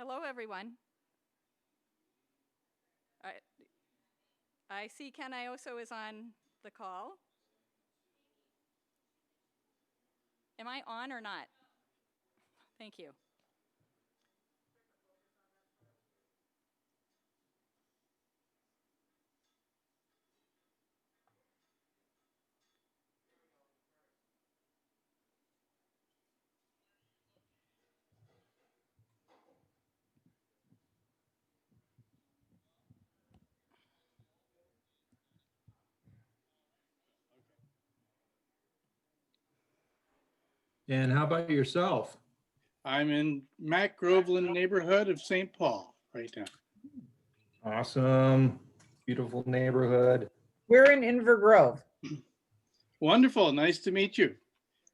Hello, everyone. I see Ken Ioso is on the call. Am I on or not? Thank you. And how about yourself? I'm in Mac Groveland neighborhood of St. Paul right now. Awesome. Beautiful neighborhood. We're in Inver Grove. Wonderful. Nice to meet you.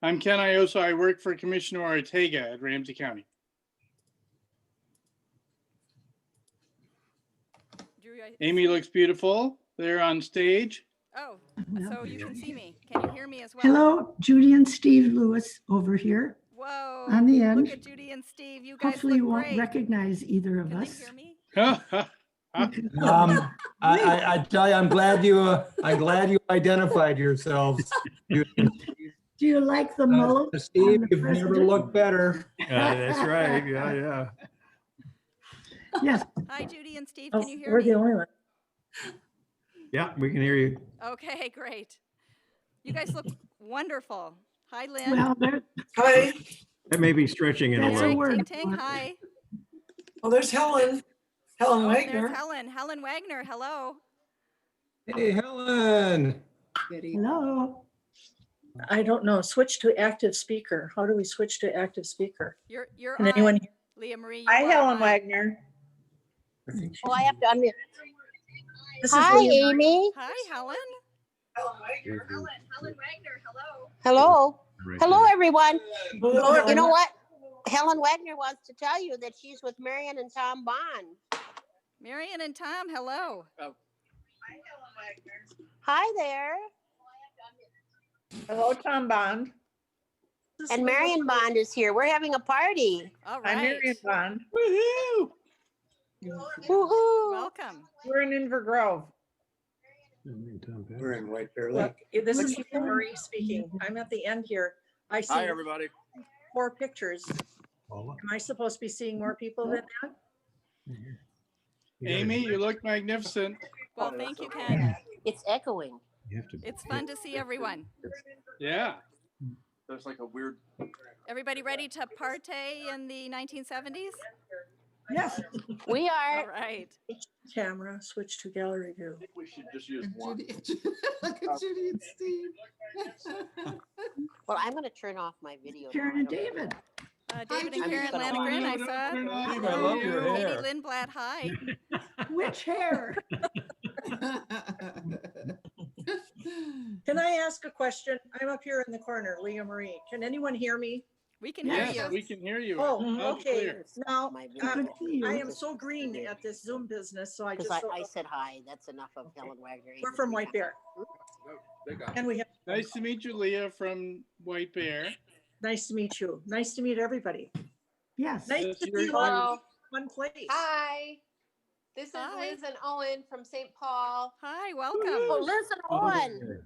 I'm Ken Ioso. I work for Commissioner Ortega at Ramsey County. Amy looks beautiful there on stage. Oh, so you can see me. Can you hear me as well? Hello, Judy and Steve Lewis over here. Whoa. On the end. Look at Judy and Steve. You guys Hopefully you look won't great. recognize either of Can us. they hear me? I tell you, I'm glad you identified yourselves. Do you like the mullet? Steve, on the you've never president? looked better. That's right. Yeah. Yes. Hi, Judy and Steve. Oh, Can you hear we're me? the only one. Yeah, we can hear you. Okay, great. You guys look wonderful. Hi, Lynn. Well, there, Hi. That may be stretching it a That's a little. word. Ting, hi. Oh, there's Helen. Helen Oh, Wagner. there's Helen. Helen Wagner. Hello. Hey, Helen. hello. I don't know. Switch to active speaker. How do we switch to active speaker? You're Can on. anyone hear? Leah Marie. You Hi, are Helen on. Wagner. Oh, I have to unmute. This is Hi, Leah. Amy. Hi, Helen. Helen Wagner. Helen Wagner. Hello. Hello. Hello, everyone. Hello, You Helen. know what? Helen Wagner wants to tell you that she's with Marion and Tom Bond. Marion and Tom, hello. Hi, Helen Wagner. Hi there. Hello, Tom Bond. This is And Leah. Marion Bond is here. We're having a party. All I'm right. Marion Bond. Woohoo! Woohoo. Welcome. We're in Inver Grove. We're in White Bear Lake. Look, this is Leah Marie speaking. I'm at the end here. I see Hi, everybody. 4 pictures. Am I supposed to be seeing more people than that? Amy, you look magnificent. Well, thank you, Ken. It's echoing. It's fun to see everyone. Yeah. There's like a weird. Everybody ready to partay in the 1970s? Yes. We All are. right. Camera, switch to gallery view. I think we should just use one. Look at Judy and Steve. Well, I'm going to turn off my video. Karen and David. David and Judy. Karen Landegren, I saw. Steve, I love your Katie hair. Lindblad, hi. Which hair? Can I ask a question? I'm up here in the corner, Leah Marie. Can anyone hear me? We can hear Yes, you. we can hear you. Oh, Loud and okay. clear. Now, My I could see you. I am so green at this Zoom business, so I Because just, I said hi. That's enough of Helen Wagner. we're from White Bear. They got it. And we have, Nice to meet you, Leah from White Bear. nice to meet you. Nice to meet everybody. Yes. Nice That's to your- see you all Hello. in one place. Hi. This is Hi. Liz and Owen from St. Paul. Hi, Oh, welcome. Liz and Owen.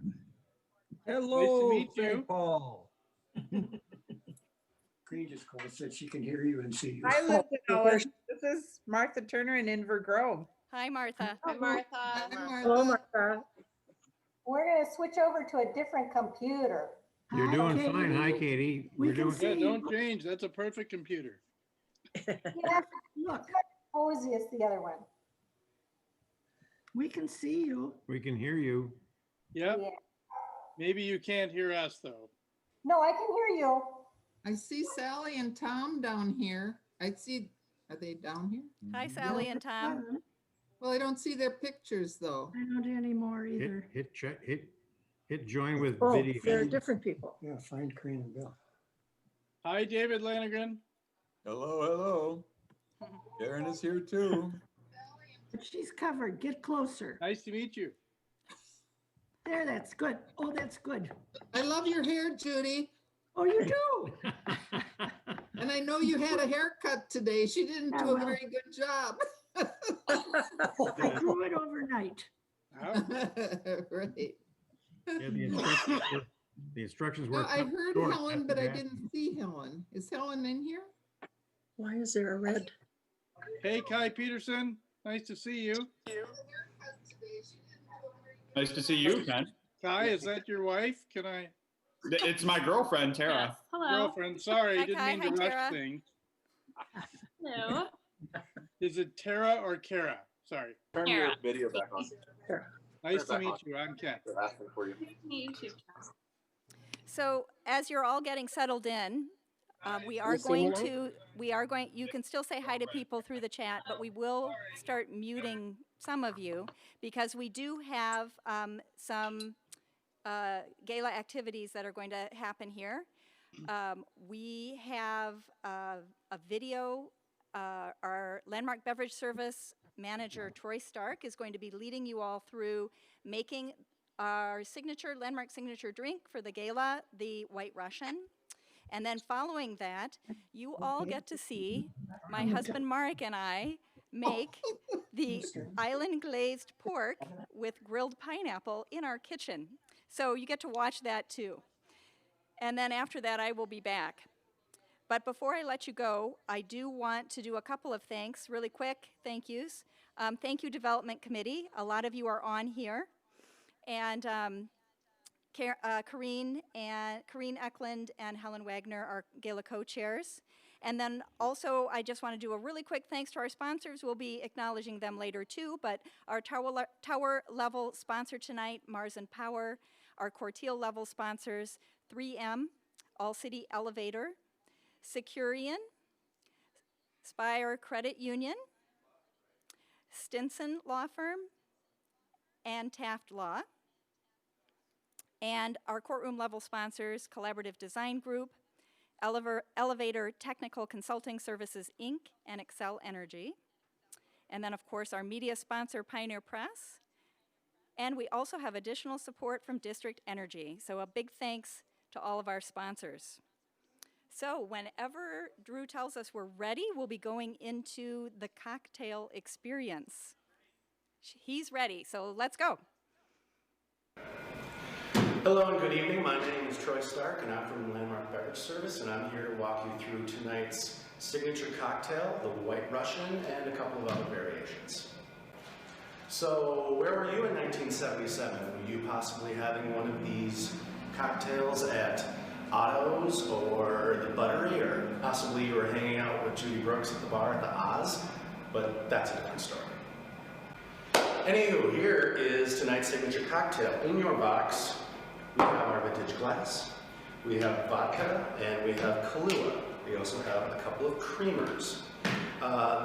Hello, meet you. St. Paul. Green just called, said she can hear you and see you. Hi, Liz and Owen. This is Martha Turner in Inver Grove. Hi, Martha. Hi, Martha. Hello, Martha. We're going to switch over to a different computer. You're Hi, doing Katie. fine. Hi, Katie. We We're can doing see Yeah, you. don't change. That's a perfect computer. Yeah, Look, cozy as the other one. we can see you. We can hear you. Yep. Yeah. Maybe you can't hear us though. No, I can hear you. I see Sally and Tom down here. I see, are they down here? Hi, Sally and Tom. Well, I don't see their pictures though. I don't anymore either. Hit join with Oh, video. they're different people. Yeah, find Crane and Bill. Hi, David Landegren. Hello. Karen is here too. But she's covered. Get closer. Nice to meet you. There, that's good. Oh, that's good. I love your hair, Judy. Oh, you do? And I know you had a haircut today. She didn't do a very good job. I grew it overnight. Right. Yeah, the instructions No, were. I heard short Helen, after but I that. didn't see Helen. Is Helen in here? Why is there a red? Hey, Kai Peterson, nice to see you. Nice to see you, Ken. Kai, is that your wife? Can I? It's my girlfriend, Tara. Hello. Girlfriend, sorry, Hi, didn't Kai. mean Hi, to Tara. rush things. Hello. Is it Tara or Kara? Sorry. Turn your video back on. Nice to back meet on. you. I'm Ken. They're asking for you. So as you're all getting settled in, you can still say hi to people through the chat, but we will start muting some of you because we do have some gala activities that are going to happen here. We have a video. Our Landmark Beverage Service manager, Troy Stark, is going to be leading you all through making our landmark signature drink for the gala, the White Russian. And then following that, you all get to see my husband Mark and I make the island glazed pork with grilled pineapple in our kitchen. So you get to watch that too. And then after that, I will be back. But before I let you go, I do want to do a couple of thanks, really quick thank yous. Thank you, Development Committee. A lot of you are on here. And Corrine Eklund and Helen Wagner are Gala co-chairs. And then also, I just want to do a really quick thanks to our sponsors. We'll be acknowledging them later too, but our tower level sponsor tonight, Mars and Power, our Corteil level sponsors, 3M, All City Elevator, Securian, Spire Credit Union, Stinson Law Firm, and Taft Law. And our courtroom level sponsors, Collaborative Design Group, Elevator Technical Consulting Services, Inc., and Excel Energy. And then, of course, our media sponsor, Pioneer Press. And we also have additional support from District Energy. So a big thanks to all of our sponsors. So whenever Drew tells us we're ready, we'll be going into the cocktail experience. He's ready, so let's go. Hello and good evening. My name is Troy Stark and I'm from the Landmark Beverage Service, and I'm here to walk you through tonight's signature cocktail, the White Russian, and a couple of other variations. So where were you in 1977? Were you possibly having one of these cocktails at Otto's or the Buttery, or possibly you were hanging out with Judy Brooks at the bar at the Oz? But that's a different story. Anywho, here is tonight's signature cocktail. In your box, we have our vintage glass, we have vodka, and we have Kahlua. We also have a couple of creamers.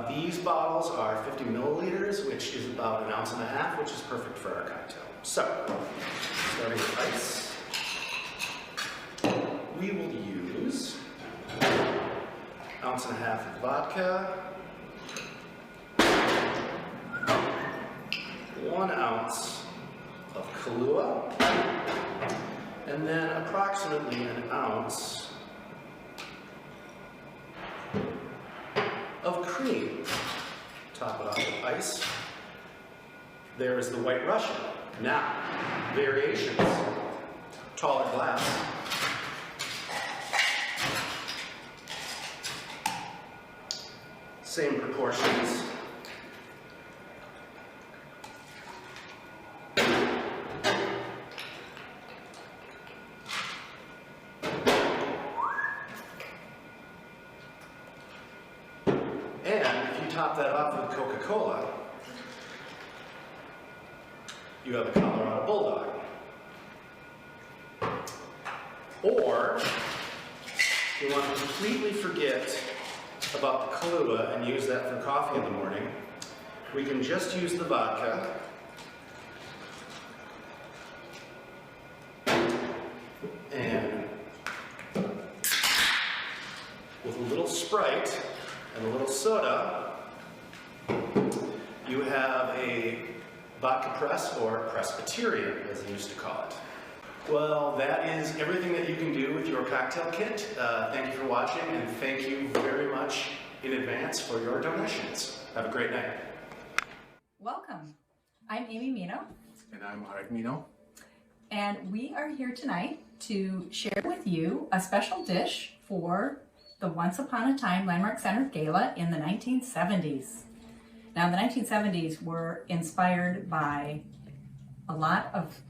These bottles are 50 milliliters, which is about 1.5 ounces, which is perfect for our cocktail. So, starting with ice, we will use 1.5 ounces of vodka, 1 ounce of Kahlua, and then approximately 1 ounce of cream. Top it off with ice. There's the White Russian. Now, variations. Taller glass. Same proportions. Top that off with Coca-Cola, you have a Colorado Bulldog. Or, if you want to completely forget about the Kahlua and use that for coffee in the morning, we can just use the vodka and with a little Sprite and a little soda, you have a vodka press, or Presbyterian, as they used to call it. Well, that is everything that you can do with your your cocktail kit. Thank you for watching, and thank you very much in advance for your donations. Have a great night. Welcome. I'm Amy Mino, And I'm Mark Mino. and we are here tonight to share with you a special dish for the Once Upon a Time Landmark Center Gala in the 1970s. Now, the 1970s were inspired by a lot of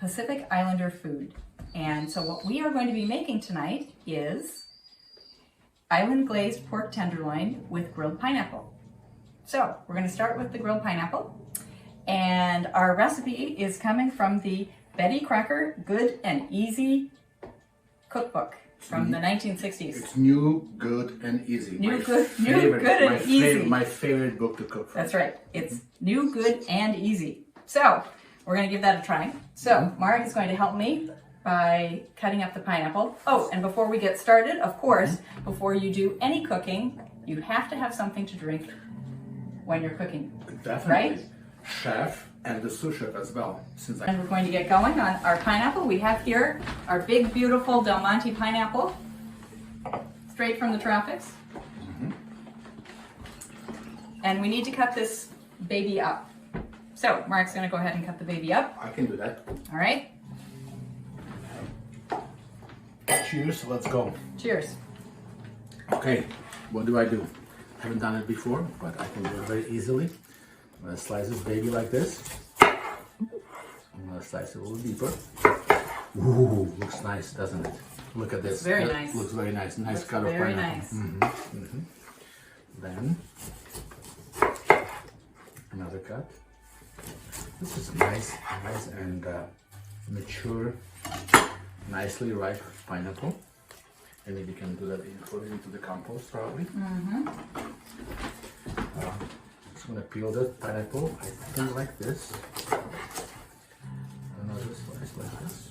Pacific Islander food. And so what we are going to be making tonight is island glazed pork tenderloin with grilled pineapple. So we're going to start with the grilled pineapple. And our recipe is coming from the Betty Crocker Good and Easy cookbook from the 1960s. It's new, good, and easy. New, good, and easy. My favorite book to cook from. That's right. It's new, good, and easy. So we're going to give that a try. So Mark is going to help me by cutting up the pineapple. Oh, and before we get started, of course, before you do any cooking, you have to have something to drink when you're cooking. Definitely. Right? Chef and the sous chef as well. And we're going to get going on our pineapple. We have here our big, beautiful Del Monte pineapple, straight from the tropics. And we need to cut this baby up. So Mark's going to go ahead and cut the baby up. I can do that. All right. Cheers, let's go. Cheers. Okay, what do? I haven't done it before, but I can do it very easily. I'm gonna slice this baby like this. I'm gonna slice it a little deeper. Ooh, looks nice, doesn't it? Look at this. Very nice. Looks very nice. Nice cut of Very pineapple. nice. Then another cut. This is nice and mature, nicely ripe pineapple. And maybe you can do that into the compost probably. Just gonna peel the pineapple, I think like this. Another slice like this.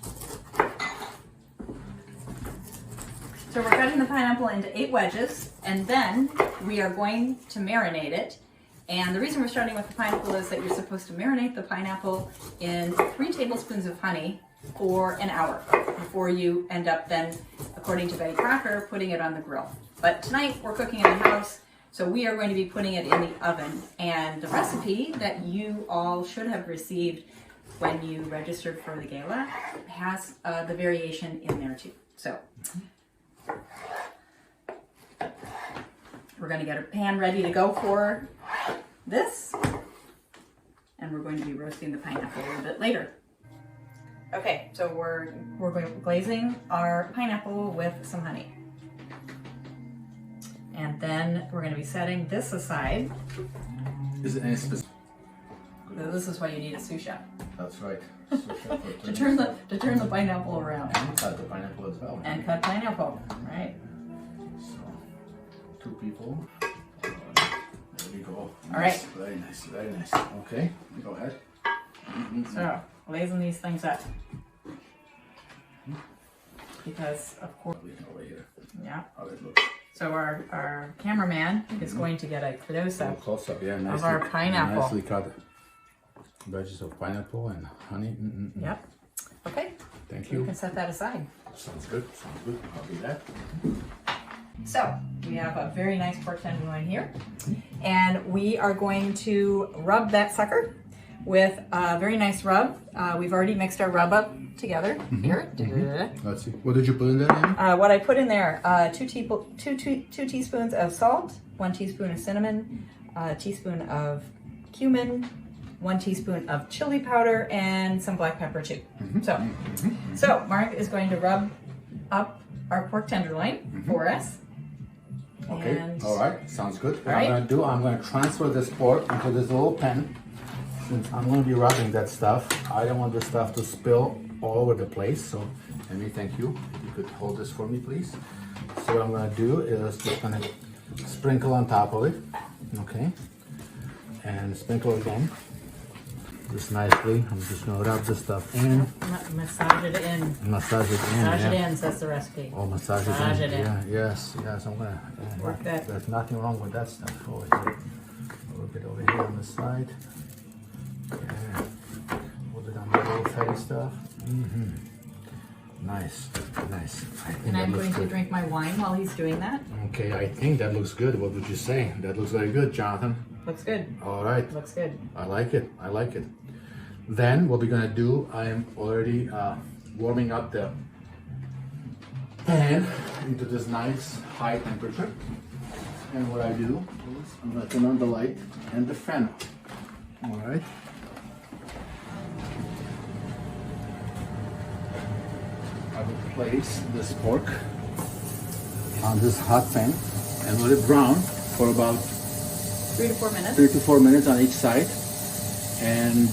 So we're cutting the pineapple into 8 wedges, and then we are going to marinate it. And the reason we're starting with the pineapple is that you're supposed to marinate the pineapple in 3 tablespoons of honey for an hour before you end up then, according to Betty Crocker, putting it on the grill. But tonight we're cooking in the house, so we are going to be putting it in the oven. And the recipe that you all should have received when you registered for the gala has the variation in there too. So we're going to get a pan ready to go for this, and we're going to be roasting the pineapple a little bit later. Okay, so we're glazing our pineapple with some honey. And then we're going to be setting this aside. Is it any specific? So this is why you need a sous chef. That's right. Sous chef to turn the pineapple around. And cut the pineapple as well. And cut pineapple, right? So 2 people. There we go. All right. Very nice, very nice. Okay, go ahead. So glazing these things up. Because of course, Over here. yeah. How it looks. So our cameraman is going to get a close-up Close up, yeah. Nicely, of our pineapple. Nicely cut wedges of pineapple and honey. Yep. Okay. Thank You you. can set that aside. Sounds good. Sounds good. I'll do that. So we have a very nice pork tenderloin here, and we are going to rub that sucker with a very nice rub. We've already mixed our rub up together here. Let's see. What did you put in there, Amy? What I put in there, 2 teaspoons of salt, 1 teaspoon of cinnamon, a teaspoon of cumin, 1 teaspoon of chili powder, and some black pepper too. So Mark is going to rub up our pork tenderloin for us. Okay. And all right. Sounds good. What right. I'm going to do, I'm going to transfer this pork into this little pan. Since I'm going to be rubbing that stuff, I don't want this stuff to spill all over the place. So, Amy, thank you. If you could hold this for me, please. So what I'm going to do is just going to sprinkle on top of it. Okay. And sprinkle again. Just nicely. I'm just going to rub this stuff in. massage it in. Massage it in. Massage yeah. it in, says the recipe. Oh, massage Massage it in. it in. Yeah, yes, yes. I'm gonna Work that. There's nothing wrong with that stuff over here. A little bit over here on the side. Yeah. A little bit on the little fatty stuff. Nice, nice. I think And that I'm looks going to good. drink my wine while he's doing that. Okay, I think that looks good. What would you say? That looks very good, Jonathan. Looks good. All right. Looks good. I like it. I like it. Then what we're gonna do, I am already warming up the pan into this nice high temperature. And what I do is I'm gonna turn on the light and the fan. All right. I will place this pork on this hot pan and let it brown for about 3 to 4 minutes. 3 to 4 minutes on each side. And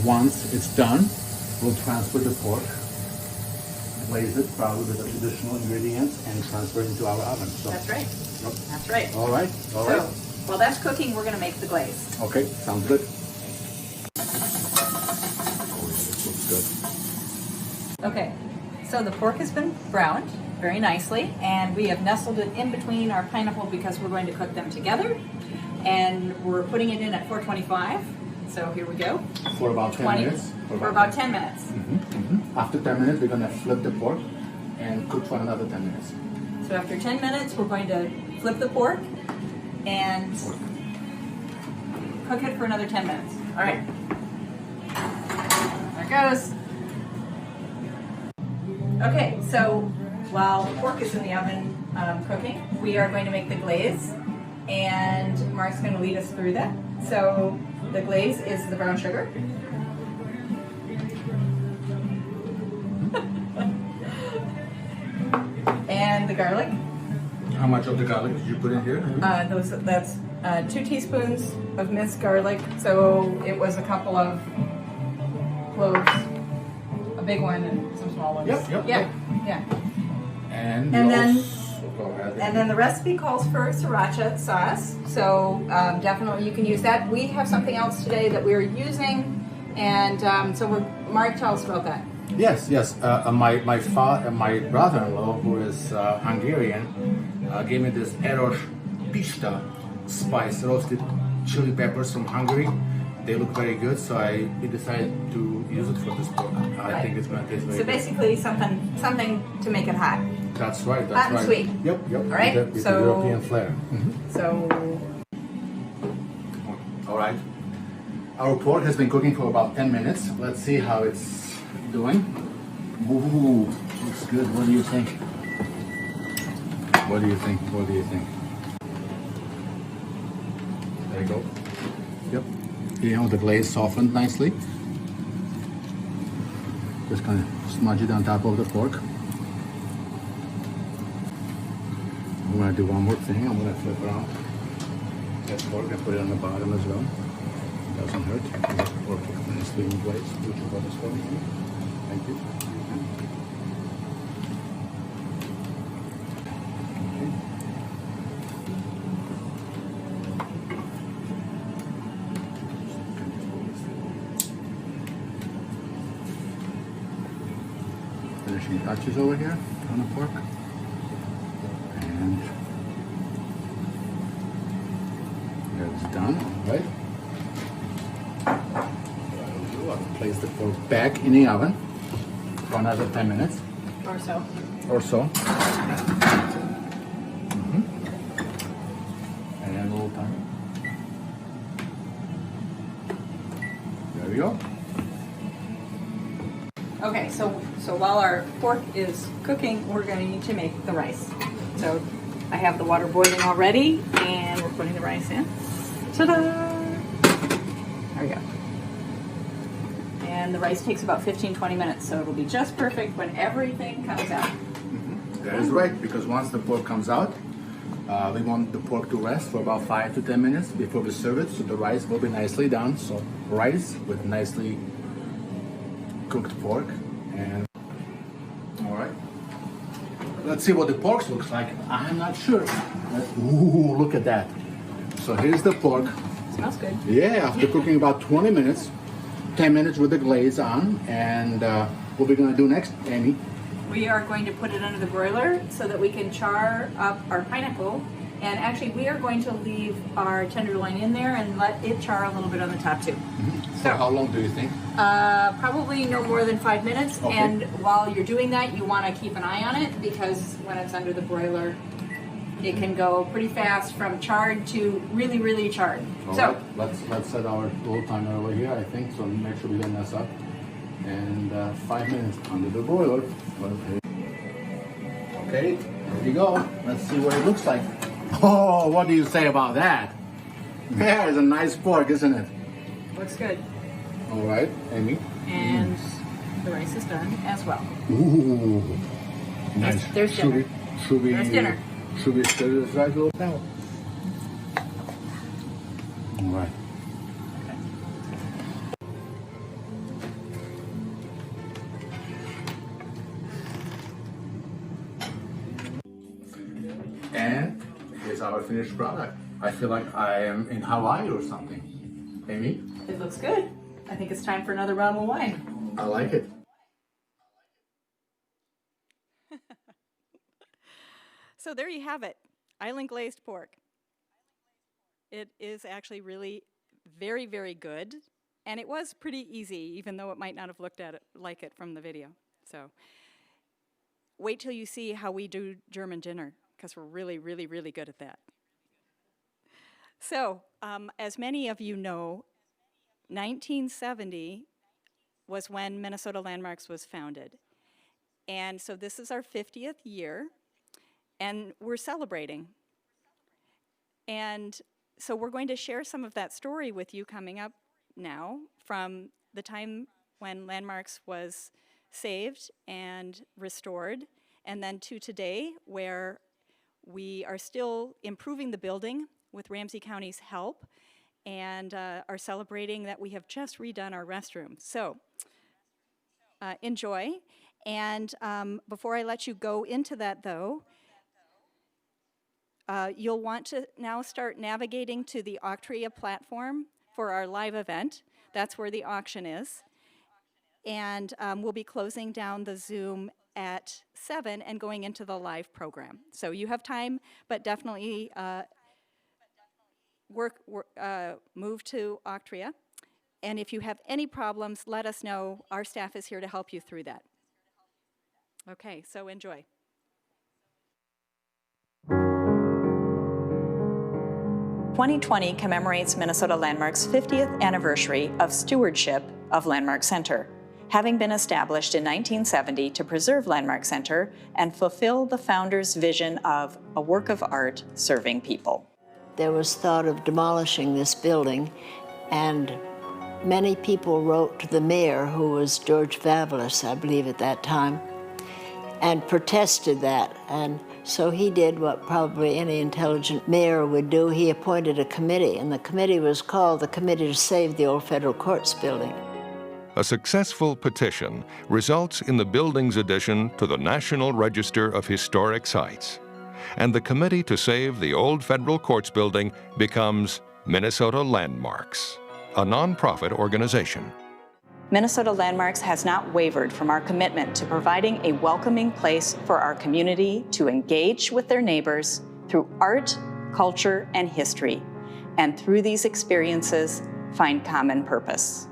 once it's done, we'll transfer the pork, glaze it probably with the traditional ingredients, and transfer it into our oven. So, That's right. Yep. That's right. All right. All right. So, while that's cooking, we're going to make the glaze. Okay, sounds good. Oh, this looks good. Okay, so the pork has been browned very nicely, and we have nestled it in between our pineapple because we're going to cook them together. And we're putting it in at 425. So here we go. For about 10 minutes. For about 10 minutes. After 10 minutes, we're gonna flip the pork and cook for another 10 minutes. So after 10 minutes, we're going to flip the pork and cook it for another 10 minutes. All right. There it goes. Okay, so while the pork is in the oven cooking, we are going to make the glaze, and Mark's going to lead us through that. So the glaze is the brown sugar. And the garlic. How much of the garlic did you put in here? That's 2 teaspoons of minced garlic. So it was a couple of cloves, a big one and some small ones. Yeah. And then the recipe calls for sriracha sauce. So definitely you can use that. We have something else today that we're using, and Mark, tell us about that. Yes. My brother-in-law, who is Hungarian, gave me this Eros pista spice, roasted chili peppers from Hungary. They look very good, so we decided to use it for this pork. I think it's going to taste very So good. basically something to make it hot. That's right. Hot and sweet. Yep. All right. With the So European flair. So All right. Our pork has been cooking for about 10 minutes. Let's see how it's doing. Ooh, looks good. What do you think? What do you think? There you go. Yep. You know, the glaze softened nicely. Just kind of smudge it on top of the pork. I'm gonna do one more thing. I'm gonna flip around that pork and put it on the bottom as well. Doesn't hurt. Pork nicely in place. Would you put this for me? Thank you. Finishing touches over here on the pork. And that's done, right? I'll place the pork back in the oven for another 10 minutes. Or so. And a little time. There we go. okay, so while our pork is cooking, we're going to need to make the rice. So I have the water boiling already, and we're putting the rice in. Ta-da! There we go. And the rice takes about 15-20 minutes, so it'll be just perfect when everything comes out. That is right, because once the pork comes out, we want the pork to rest for about 5 to 10 minutes before we serve it, so the rice will be nicely done. So rice with nicely cooked pork, and all right. Let's see what the pork looks like. I'm not sure. Ooh, look at that. So here's the pork. Smells good. Yeah, after cooking about 20 minutes, 10 minutes with the glaze on, and what we're gonna do next, Amy? We are going to put it under the broiler so that we can char up our pineapple And actually, we are going to leave our tenderloin in there and let it char a little bit on the top too. So how long do you think? Probably no more than 5 minutes. Okay. And while you're doing that, you want to keep an eye on it because when it's under the broiler, it can go pretty fast from charred to really, really charred. All So right, let's set our little timer over here, I think, so make sure we don't mess up. And 5 minutes under the broiler. Okay, here we go. Let's see what it looks like. Oh, what do you say about that? That is a nice pork, isn't it? looks good. All right, Amy. And the rice is done as well. Ooh, nice. There's dinner. There's dinner. Should we stir this right a little now? All right. And here's our finished product. I feel like I am in Hawaii or something. Amy? It looks good. I think it's time for another bottle of wine. I like it. So there you have it, island glazed pork. It is actually really very, very good. And it was pretty easy, even though it might not have looked at it like it from the video. So wait till you see how we do German dinner, because we're really, really, really good at that. So, as many of you know, 1970 was when Minnesota Landmarks was founded. And so this is our 50th year, and we're celebrating. And so we're going to share some of that story with you coming up now, from the time when Landmarks was saved and restored, and then to today, where we are still improving the building with Ramsey County's help, and are celebrating that we have just redone our restrooms. So enjoy. And before I let you go into that, though, you'll want to now start navigating to the Auctria platform for our live event. That's where the auction is. And we'll be closing down the Zoom at 7 and going into the live program. So you have time, but definitely move to Auctria. And if you have any problems, let us know. Our staff is here to help you through that. Okay, so enjoy. "2020 commemorates Minnesota Landmark's 50th anniversary of stewardship of Landmark Center, having been established in 1970 to preserve Landmark Center and fulfill the founder's vision of a work of art serving people." There was thought of demolishing this building, and many people wrote to the mayor, who was George Vavelis, I believe at that time, and protested that. And so he did what probably any intelligent mayor would do. He appointed a committee, and the committee was called the Committee to Save the Old Federal Courts Building. A successful petition results in the building's addition to the National Register of Historic Sites, and the Committee to Save the Old Federal Courts Building becomes Minnesota Landmarks, a nonprofit organization. Minnesota Landmarks has not wavered from our commitment to providing a welcoming place for our community to engage with their neighbors through art, culture, and history, and through these experiences, find common purpose.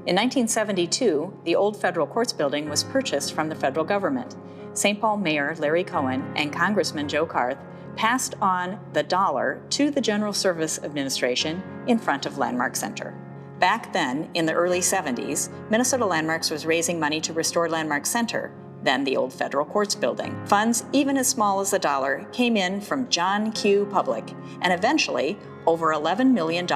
In 1972, the old Federal Courts Building was purchased from the federal government. St. Paul Mayor Larry Cohen and Congressman Joe Carth passed on the dollar to the General Service Administration in front of Landmark Center. Back then, in the early 70s, Minnesota Landmarks was raising money to restore Landmark Center, then the old Federal Courts Building. Funds, even as small as $1, came in from John Q. Public, and eventually, over $11 million,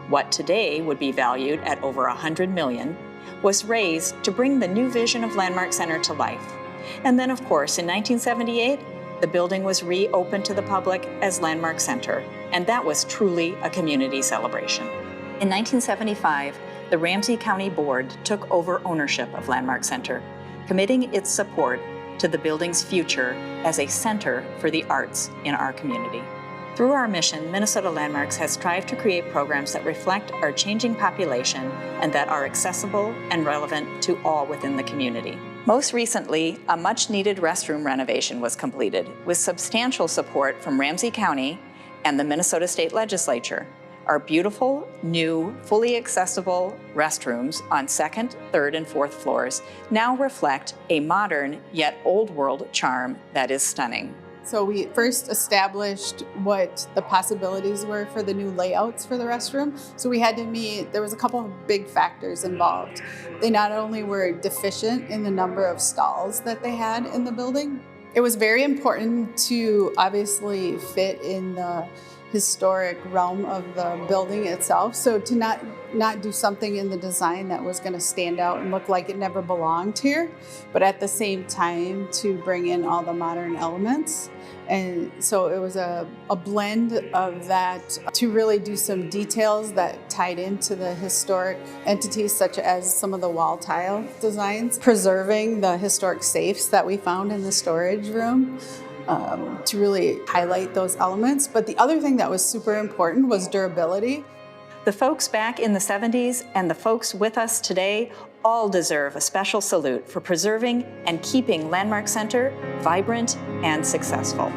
what today would be valued at over $100 million, was raised to bring the new vision of Landmark Center to life. And then, of course, in 1978, the building was reopened to the public as Landmark Center, and that was truly a community celebration. In 1975, the Ramsey County Board took over ownership of Landmark Center, committing its support to the building's future as a center for the arts in our community. Through our mission, Minnesota Landmarks has strived to create programs that reflect our changing population and that are accessible and relevant to all within the community. Most recently, a much-needed restroom renovation was completed with substantial support from Ramsey County and the Minnesota State Legislature. Our beautiful, new, fully accessible restrooms on 2nd, 3rd, and 4th floors now reflect a modern yet old-world charm that is stunning. So we first established what the possibilities were for the new layouts for the restroom. So we had to meet, there was a couple of big factors involved. They not only were deficient in the number of stalls that they had in the building, it was very important to obviously fit in the historic realm of the building itself. So to not do something in the design that was going to stand out and look like it never belonged here, but at the same time to bring in all the modern elements. And so it was a blend of that to really do some details that tied into the historic entities, such as some of the wall tile designs, preserving the historic safes that we found in the storage room. To really highlight those elements. But the other thing that was super important was durability. The folks back in the 70s and the folks with us today all deserve a special salute for preserving and keeping Landmark Center vibrant and successful.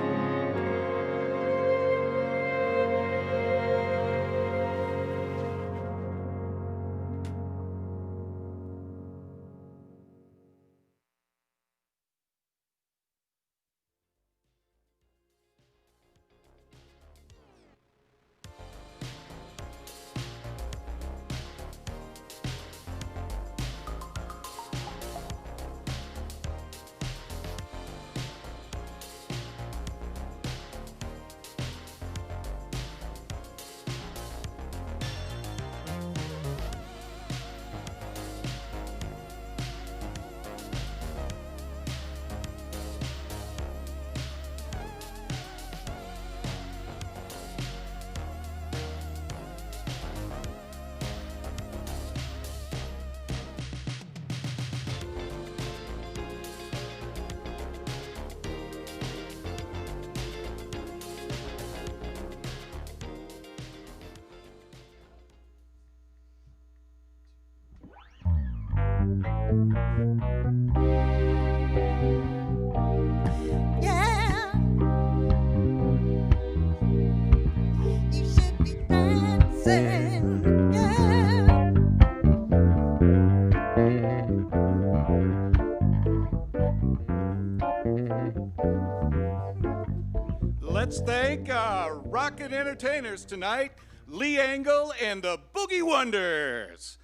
Let's thank our rockin' entertainers tonight, Lee Angle and the Boogie Wonders.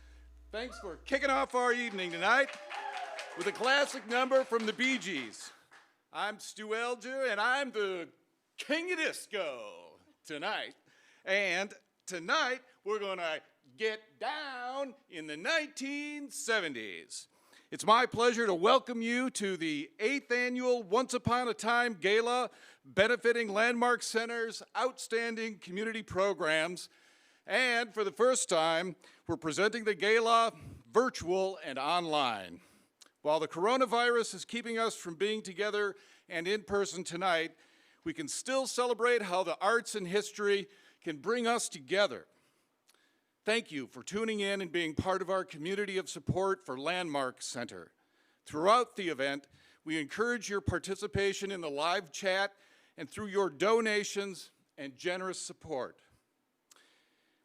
Thanks for kicking off our evening tonight with a classic number from the Bee Gees. I'm Stu Elger, and I'm the king of disco tonight. And tonight, we're gonna get down in the 1970s. It's my pleasure to welcome you to the 8th annual Once Upon a Time Gala, benefiting Landmark Center's outstanding community programs. And for the first time, we're presenting the gala virtual and online. While the coronavirus is keeping us from being together and in person tonight, we can still celebrate how the arts and history can bring us together. Thank you for tuning in and being part of our community of support for Landmark Center. Throughout the event, we encourage your participation in the live chat and through your donations and generous support.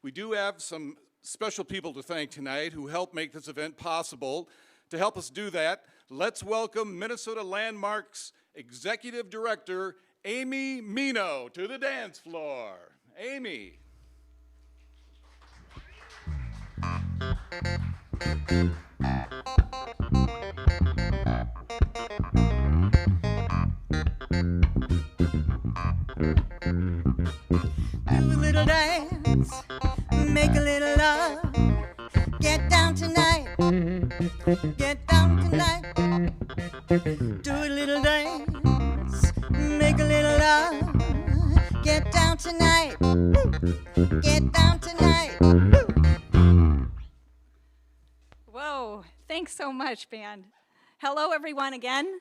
We do have some special people to thank tonight who helped make this event possible. To help us do that, let's welcome Minnesota Landmark's Executive Director, Amy Mino, to the dance floor. Amy. Do a little dance, make a little love, get down tonight, get down tonight. Do a little dance, make a little love, get down tonight, get down tonight. Whoa, thanks so much, band. Hello, everyone, again.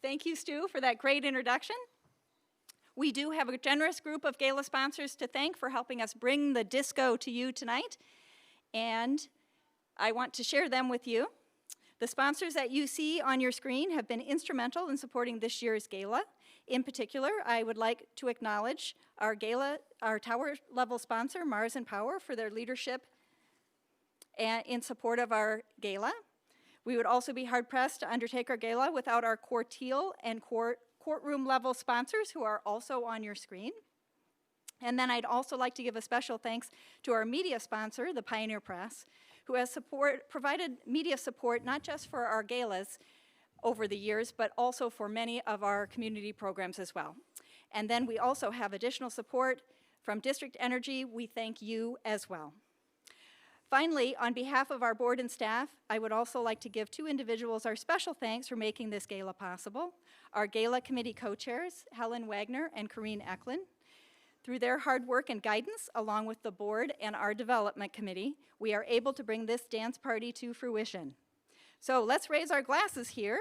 Thank you, Stu, for that great introduction. We do have a generous group of gala sponsors to thank for helping us bring the disco to you tonight, and I want to share them with you. The sponsors that you see on your screen have been instrumental in supporting this year's gala. In particular, I would like to acknowledge our tower level sponsor, Mars and Power, for their leadership and in support of our gala. We would also be hard pressed to undertake our gala without our Corteal and courtroom level sponsors, who are also on your screen. And then I'd also like to give a special thanks to our media sponsor, the Pioneer Press, who has provided media support not just for our galas over the years, but also for many of our community programs as well. And then we also have additional support from District Energy. We thank you as well. Finally, on behalf of our board and staff, I would also like to give two individuals our special thanks for making this gala possible. Our gala committee co-chairs, Helen Wagner and Corrine Eklund. Through their hard work and guidance, along with the board and our development committee, we are able to bring this dance party to fruition. So let's raise our glasses here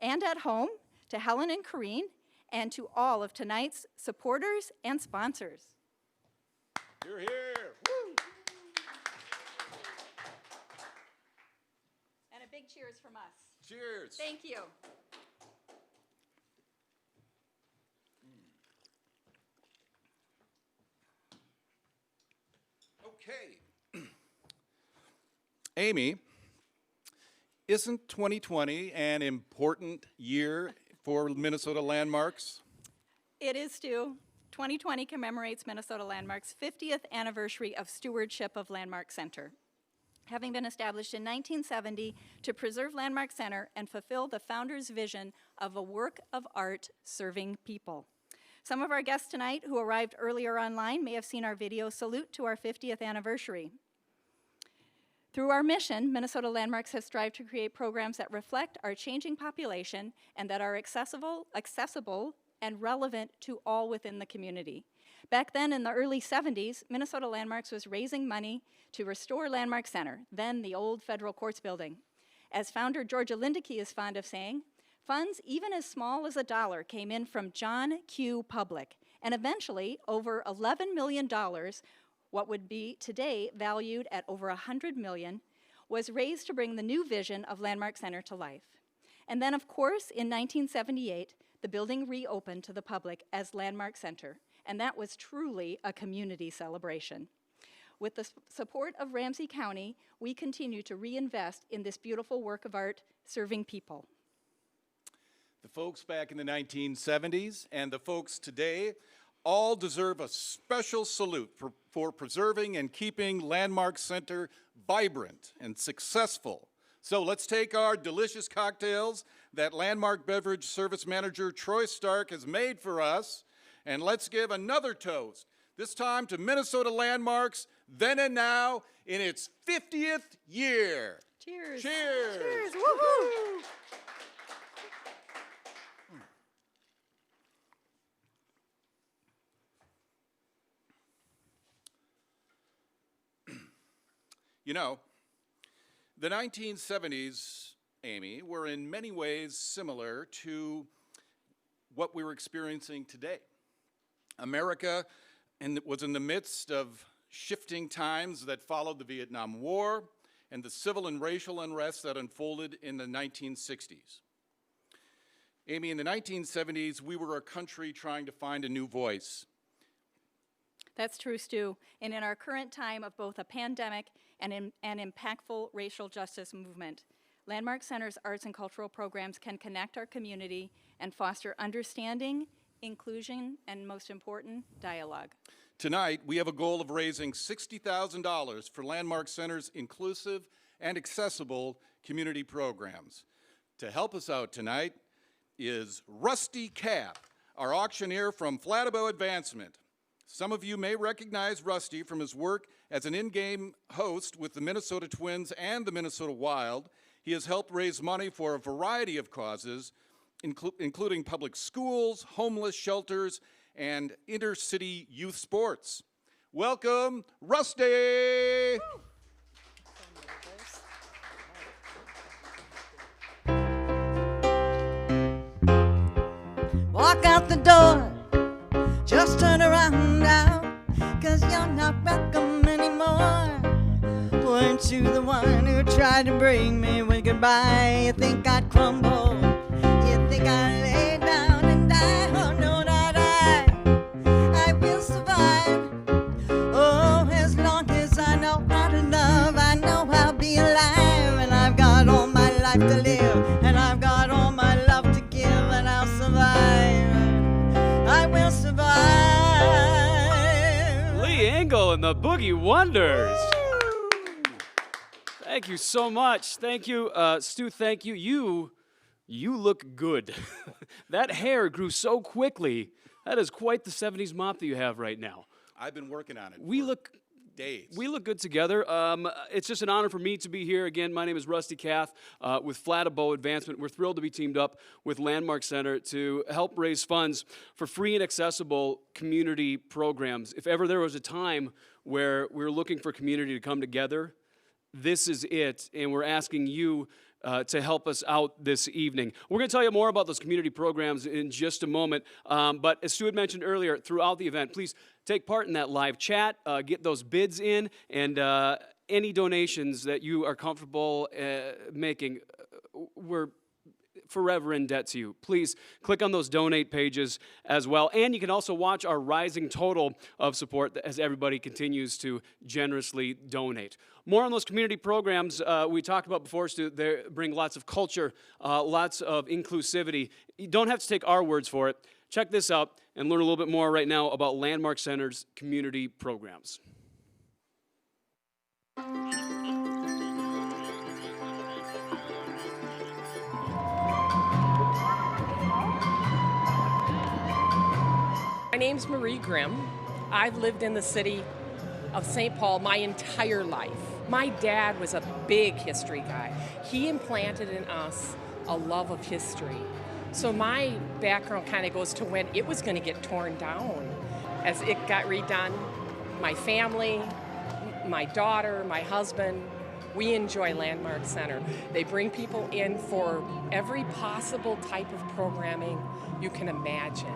and at home to Helen and Corrine and to all of tonight's supporters and sponsors. You're here. Woo. And a big cheers from us. Cheers. Thank you. Okay. Amy, isn't 2020 an important year for Minnesota Landmarks? It is, Stu. 2020 commemorates Minnesota Landmark's 50th anniversary of stewardship of Landmark Center. Having been established in 1970 to preserve Landmark Center and fulfill the founder's vision of a work of art serving people. Some of our guests tonight who arrived earlier online may have seen our video salute to our 50th anniversary. Through our mission, Minnesota Landmarks has strived to create programs that reflect our changing population and that are accessible and relevant to all within the community. Back then, in the early 70s, Minnesota Landmarks was raising money to restore Landmark Center, then the old federal courts building. As founder Georgia Lindeke is fond of saying, funds even as small as $1 came in from John Q. Public, and eventually over $11 million, what would be today valued at over $100 million, was raised to bring the new vision of Landmark Center to life. And then, of course, in 1978, the building reopened to the public as Landmark Center, and that was truly a community celebration. With the support of Ramsey County, we continue to reinvest in this beautiful work of art serving people. The folks back in the 1970s and the folks today all deserve a special salute for preserving and keeping Landmark Center vibrant and successful. So let's take our delicious cocktails that Landmark Beverage Service Manager Troy Stark has made for us, and let's give another toast, this time to Minnesota Landmarks, then and now, in its 50th year. Cheers. Cheers. Cheers. Woohoo. You know, the 1970s, Amy, were in many ways similar to what we were experiencing today. America was in the midst of shifting times that followed the Vietnam War and the civil and racial unrest that unfolded in the 1960s. Amy, in the 1970s, we were a country trying to find a new voice. That's true, Stu. And in our current time of both a pandemic and an impactful racial justice movement, Landmark Center's arts and cultural programs can connect our community and foster understanding, inclusion, and most important, dialogue. Tonight, we have a goal of raising $60,000 for Landmark Center's inclusive and accessible community programs. To help us out tonight is Rusty Cap, our auctioneer from Flattabo Advancement. Some of you may recognize Rusty from his work as an in-game host with the Minnesota Twins and the Minnesota Wild. He has helped raise money for a variety of causes, including public schools, homeless shelters, and intercity youth sports. Welcome, Rusty! Walk out the door, just turn around now, 'cause you're not welcome anymore. When turn to the one who tried to bring me with goodbye. You think I'd crumble? You think I'd lay down and die? Oh, no, not I will survive. Oh, as long as I know how to love, I know I'll be alive. And I've got all my life to live, and I've got all my love to give, and I'll survive. I will survive. Lee Engel and the Boogie Wonders. Thank you so much. Thank you, Stu. Thank you. You look good. That hair grew so quickly. That is quite the 70s mop that you have right now. I've been working on it. We look days. We look good together. It's just an honor for me to be here. Again, my name is Rusty Kath with Flat Bow Advancement. We're thrilled to be teamed up with Landmark Center to help raise funds for free and accessible community programs. If ever there was a time where we're looking for community to come together, this is it, and we're asking you to help us out this evening. We're going to tell you more about those community programs in just a moment, but as Stu had mentioned earlier, throughout the event, please take part in that live chat, get those bids in, and any donations that you are comfortable making, we're forever in debt to you. Please click on those donate pages as well. And you can also watch our rising total of support as everybody continues to generously donate. More on those community programs we talked about before, Stu. They bring lots of culture, lots of inclusivity. You don't have to take our words for it. Check this out and learn a little bit more right now about Landmark Center's community programs. My name's Marie Grimm. I've lived in the city of St. Paul my entire life. My dad was a big history guy. He implanted in us a love of history. So my background kind of goes to when it was going to get torn down. As it got redone, my family, my daughter, my husband, we enjoy Landmark Center. They bring people in for every possible type of programming you can imagine.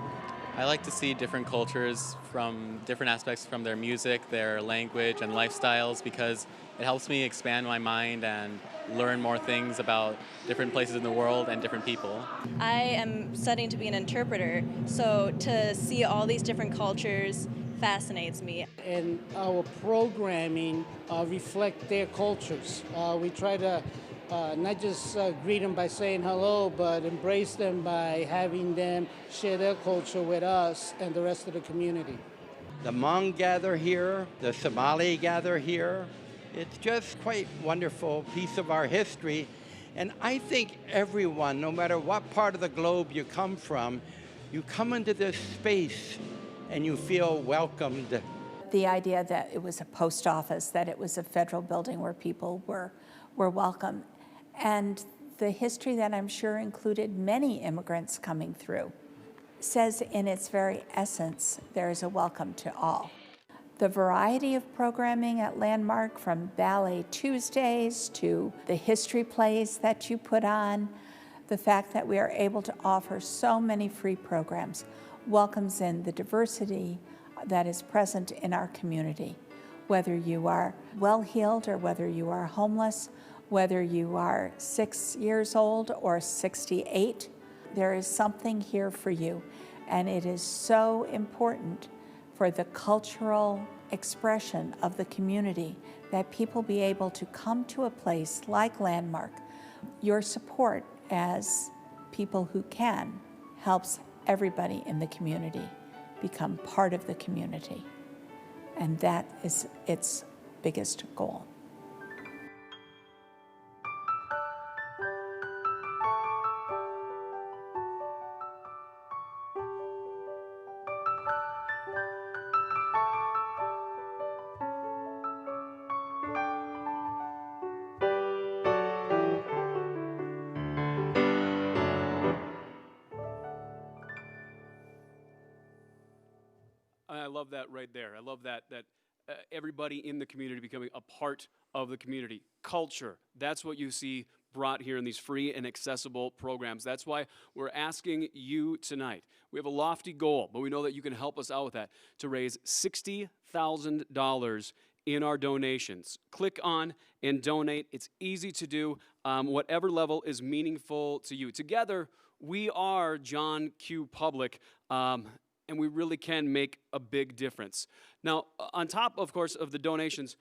I like to see different cultures from different aspects from their music, their language, and lifestyles because it helps me expand my mind and learn more things about different places in the world and different people. I am studying to be an interpreter, so to see all these different cultures fascinates me. And our programming reflect their cultures. We try to not just greet them by saying hello, but embrace them by having them share their culture with us and the rest of the community. The Hmong gather here, the Somali gather here. It's just quite wonderful piece of our history. And I think everyone, no matter what part of the globe you come from, you come into this space and you feel welcomed. The idea that it was a post office, that it was a federal building where people were welcome, and the history that I'm sure included many immigrants coming through, says in its very essence, there is a welcome to all. The variety of programming at Landmark, from Ballet Tuesdays to the history plays that you put on, the fact that we are able to offer so many free programs welcomes in the diversity that is present in our community. Whether you are well-heeled or whether you are homeless, whether you are 6 years old or 68, there is something here for you. And it is so important for the cultural expression of the community that people be able to come to a place like Landmark. Your support as people who can helps everybody in the community become part of the community. And that is its biggest goal. I love that right there. I love that everybody in the community becoming a part of the community. Culture, that's what you see brought here in these free and accessible programs. That's why we're asking you tonight. We have a lofty goal, but we know that you can help us out with that, to raise $60,000 in our donations. Click on and donate. It's easy to do, whatever level is meaningful to you. Together, we are John Q. Public, and we really can make a big difference. Now, on top, of course, of the donations,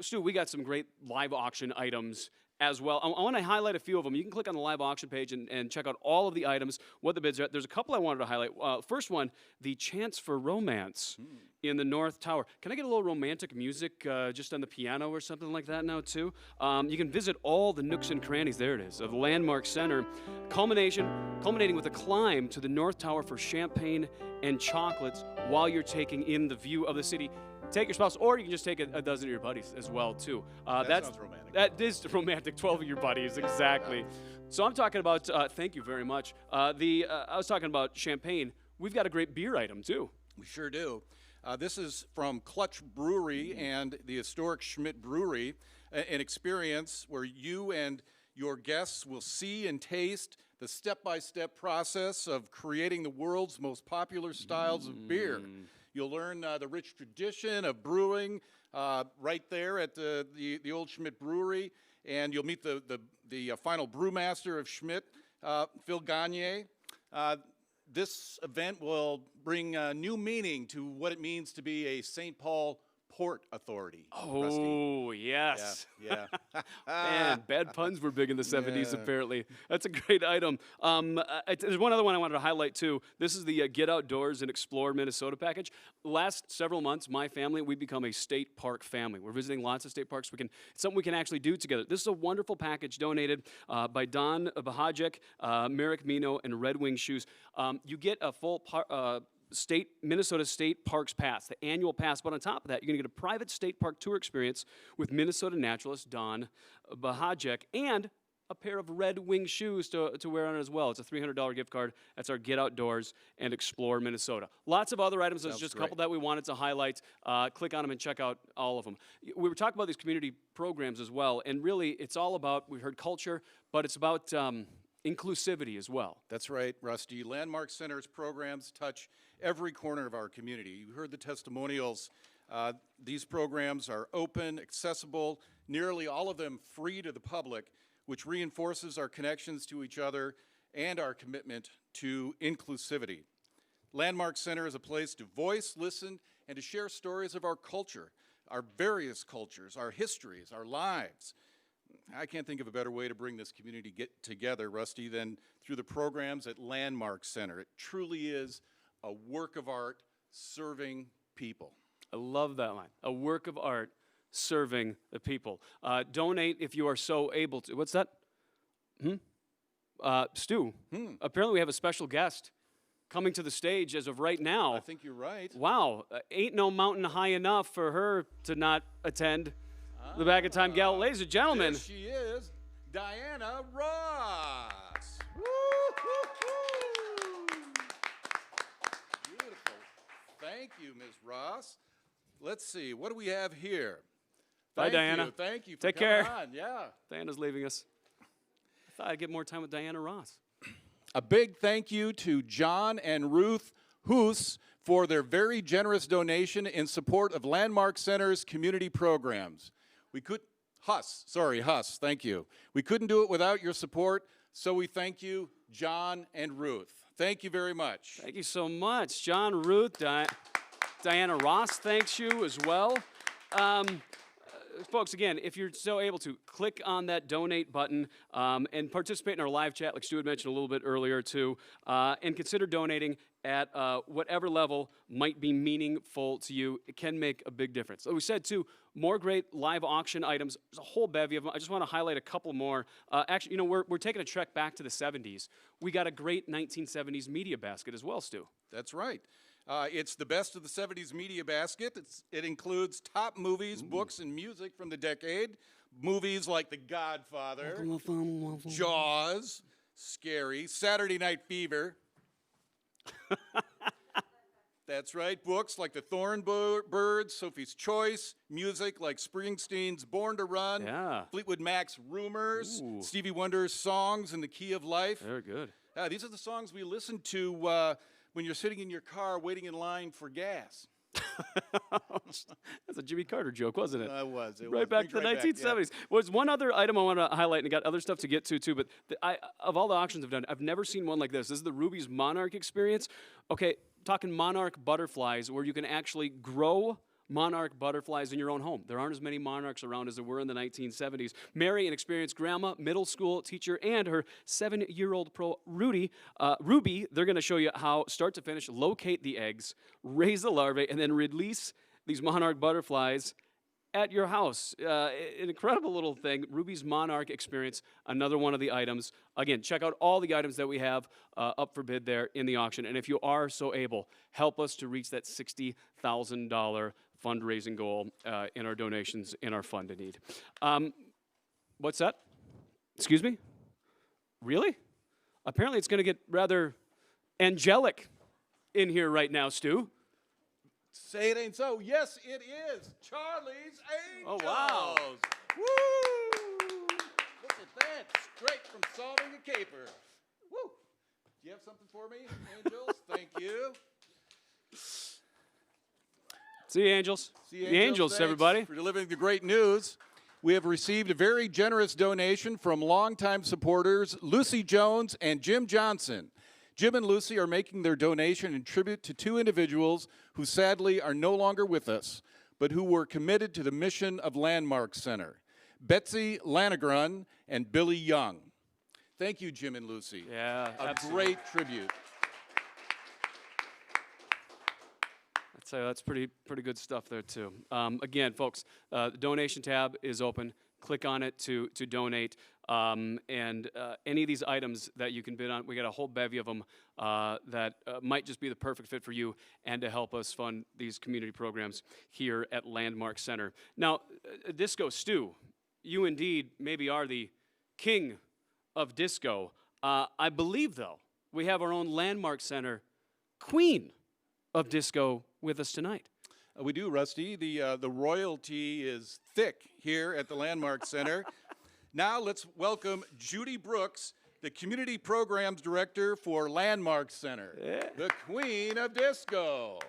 Stu, we got some great live auction items as well. I want to highlight a few of them. You can click on the live auction page and check out all of the items, what the bids are at. There's a couple I wanted to highlight. First one, the Chance for Romance in the North Tower. Can I get a little romantic music just on the piano or something like that now, too? You can visit all the nooks and crannies, there it is, of the Landmark Center, culminating with a climb to the North Tower for champagne and chocolates while you're taking in the view of the city. Take your spouse, or you can just take a dozen of your buddies as well, too. That sounds romantic. That is romantic, 12 of your buddies, exactly. So I'm talking about, thank you very much. I was talking about champagne. We've got a great beer item, too. We sure do. This is from Clutch Brewery and the historic Schmidt Brewery, an experience where you and your guests will see and taste the step-by-step process of creating the world's most popular styles of beer. You'll learn the rich tradition of brewing right there at the old Schmidt Brewery, and you'll meet the final brewmaster of Schmidt, Phil Gagne. This event will bring new meaning to what it means to be a St. Paul Port Authority. Oh, yes. Yeah. Man, bad puns were big in the 70s, apparently. That's a great item. There's one other one I wanted to highlight, too. This is the Get Outdoors and Explore Minnesota package. Last several months, my family, we've become a state park family. We're visiting lots of state parks. It's something we can actually do together. This is a wonderful package donated by Don Bahajek, Merrick Mino, and Red Wing Shoes. You get a full Minnesota State Parks Pass, the annual pass, but on top of that, you're going to get a private state park tour experience with Minnesota naturalist Don Bahajek and a pair of Red Wing shoes to wear on it as well. It's a $300 gift card. That's our Get Outdoors and Explore Minnesota. Lots of other items. There's just a couple that we wanted to highlight. Click on them and check out all of them. We were talking about these community programs as well, and really it's all about, we heard culture, but it's about inclusivity as well. That's right, Rusty. Landmark Center's programs touch every corner of our community. You heard the testimonials. These programs are open, accessible, nearly all of them free to the public, which reinforces our connections to each other and our commitment to inclusivity. Landmark Center is a place to voice, listen, and to share stories of our culture, our various cultures, our histories, our lives. I can't think of a better way to bring this community together, Rusty, than through the programs at Landmark Center. It truly is a work of art serving people. I love that line. A work of art serving the people. Donate if you are so able to. What's that? Stu, apparently we have a special guest coming to the stage as of right now. I think you're right. Wow. Ain't no mountain high enough for her to not attend the Back in Time Gala. Ladies and gentlemen. There she is, Diana Ross. Beautiful. Thank you, Ms. Ross. Let's see, what do we have here? Bye, Diana. Thank you for Take coming care. on. Yeah. Diana's leaving us. I thought I'd get more time with Diana Ross. A big thank you to John and Ruth Hoos for their very generous donation in support of Landmark Center's community programs. Huss, thank you. We couldn't do it without your support, so we thank you, John and Ruth. Thank you very much. Thank you so much. John, Ruth, Diana Ross thanks you as well. Folks, again, if you're so able to, click on that donate button and participate in our live chat, like Stu had mentioned a little bit earlier, too, and consider donating at whatever level might be meaningful to you. It can make a big difference. Like we said, too, more great live auction items. There's a whole bevy of them. I just want to highlight a couple more. Actually, you know, we're taking a trek back to the 70s. We got a great 1970s media basket as well, Stu. That's right. It's the best of the 70s media basket. It includes top movies, books, and music from the decade. Movies like The Godfather, Jaws, Scary, Saturday Night Fever. That's right. Books like The Thorn Birds, Sophie's Choice, music like Springsteen's Born to Run, Fleetwood Mac's Rumors, Stevie Wonder's Songs in the Key of Life. Very good. These are the songs we listen to when you're sitting in your car waiting in line for gas. That's a Jimmy Carter joke, wasn't it? It was. Right back to the 1970s. Was one other item I want to highlight, and I got other stuff to get to too, but of all the auctions I've done, I've never seen one like this. This is the Ruby's Monarch experience. Okay, talking monarch butterflies, where you can actually grow monarch butterflies in your own home. There aren't as many monarchs around as there were in the 1970s. Mary, an experienced grandma, middle school teacher, and her 7-year-old pro, Ruby, they're going to show you how, start to finish, locate the eggs, raise the larvae, and then release these monarch butterflies at your house. An incredible little thing. Ruby's Monarch experience, another one of the items. Again, check out all the items that we have up for bid there in the auction. And if you are so able, help us to reach that $60,000 fundraising goal in our donations in our fund to need. What's that? Excuse me? Really? Apparently it's going to get rather angelic in here right now, Stu. Say it ain't so. Yes, it is. Charlie's Angels. Oh, wow. Woo! Look at that. Straight from solving a caper. Woo! Do you have something for me, Angels? Thank you. See you, Angels. See you, the Angels, thanks everybody. for delivering the great news. We have received a very generous donation from longtime supporters Lucy Jones and Jim Johnson. Jim and Lucy are making their donation in tribute to two individuals who sadly are no longer with us, but who were committed to the mission of Landmark Center, Betsy Lanagran and Billy Young. Thank you, Jim and Lucy. Yeah, a absolutely. great tribute. I'd say that's pretty good stuff there, too. Again, folks, the donation tab is open. Click on it to donate. And any of these items that you can bid on, we got a whole bevy of them that might just be the perfect fit for you and to help us fund these community programs here at Landmark Center. Now, Disco Stu, you indeed maybe are the king of disco. I believe, though, we have our own Landmark Center queen of disco with us tonight. We do, Rusty. The royalty is thick here at the Landmark Center. Now let's welcome Judy Brooks, the Community Programs Director for Landmark Center, the Queen of Disco.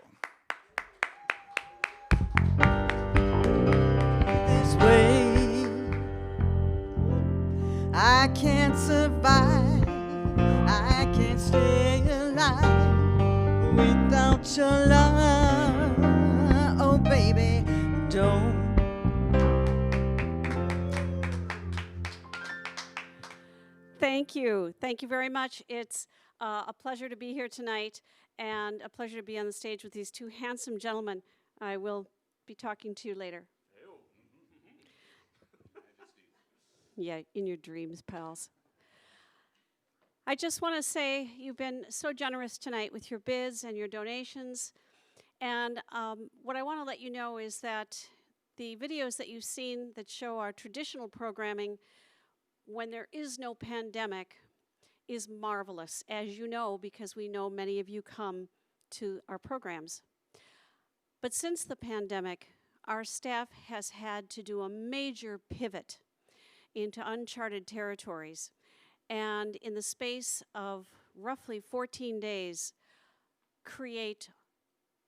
This way, I can't survive, I can't stay alive without your love. Oh, baby, don't. Thank you. Thank you very much. It's a pleasure to be here tonight and a pleasure to be on the stage with these two handsome gentlemen. I will be talking to you later. Yeah, in your dreams, pals. I just want to say you've been so generous tonight with your bids and your donations. And what I want to let you know is that the videos that you've seen that show our traditional programming when there is no pandemic is marvelous, as you know, because we know many of you come to our programs. But since the pandemic, our staff has had to do a major pivot into uncharted territories. And in the space of roughly 14 days, create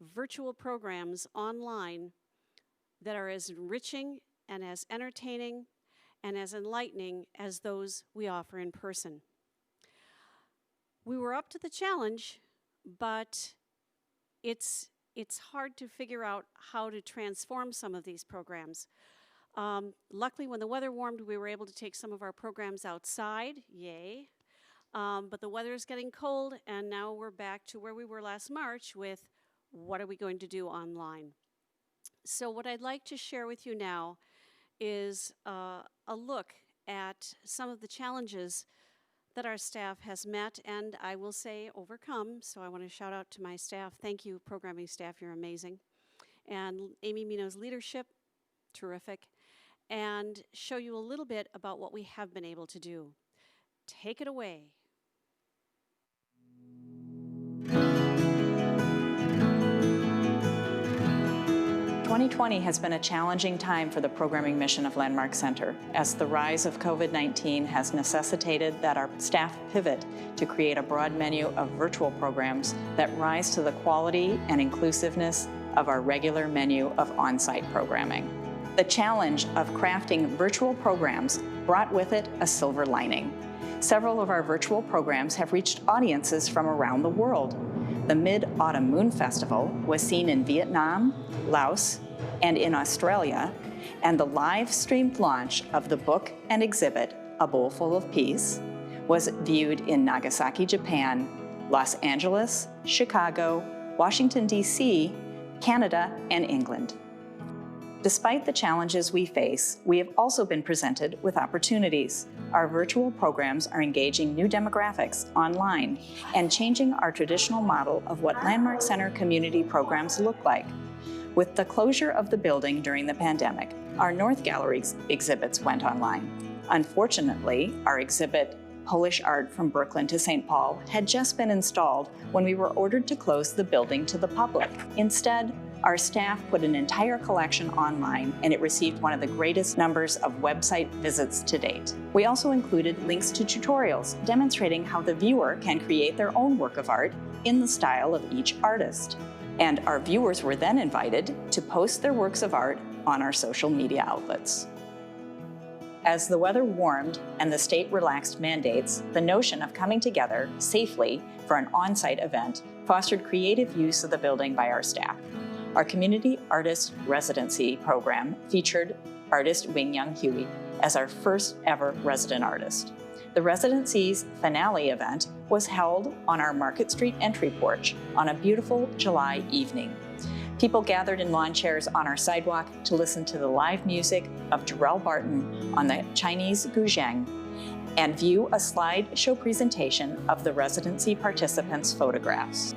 virtual programs online that are as enriching and as entertaining and as enlightening as those we offer in person. We were up to the challenge, but it's hard to figure out how to transform some of these programs. Luckily, when the weather warmed, we were able to take some of our programs outside, yay. But the weather is getting cold, and now we're back to where we were last March with what are we going to do online. So what I'd like to share with you now is a look at some of the challenges that our staff has met and I will say overcome. So I want to shout out to my staff. Thank you, programming staff, you're amazing. And Amy Mino's leadership, terrific. And show you a little bit about what we have been able to do. Take it away. 2020 has been a challenging time for the programming mission of Landmark Center, as the rise of COVID-19 has necessitated that our staff pivot to create a broad menu of virtual programs that rise to the quality and inclusiveness of our regular menu of on-site programming. The challenge of crafting virtual programs brought with it a silver lining. Several of our virtual programs have reached audiences from around the world. The Mid-Autumn Moon Festival was seen in Vietnam, Laos, and in Australia, and the live-streamed launch of the book and exhibit, A Bowl Full of Peace, was viewed in Nagasaki, Japan, Los Angeles, Chicago, Washington, D.C., Canada, and England. Despite the challenges we face, we have also been presented with opportunities. Our virtual programs are engaging new demographics online and changing our traditional model of what Landmark Center community programs look like. With the closure of the building during the pandemic, our North Gallery exhibits went online. Unfortunately, our exhibit, Polish Art from Brooklyn to St. Paul, had just been installed when we were ordered to close the building to the public. Instead, our staff put an entire collection online, and it received one of the greatest numbers of website visits to date. We also included links to tutorials demonstrating how the viewer can create their own work of art in the style of each artist. And our viewers were then invited to post their works of art on our social media outlets. As the weather warmed and the state relaxed mandates, the notion of coming together safely for an on-site event fostered creative use of the building by our staff. Our Community Artist Residency program featured artist Wing Young Huey as our first ever resident artist. The residency's finale event was held on our Market Street entry porch on a beautiful July evening. People gathered in lawn chairs on our sidewalk to listen to the live music of Jarrell Barton on the Chinese guzheng and view a slideshow presentation of the residency participants' photographs.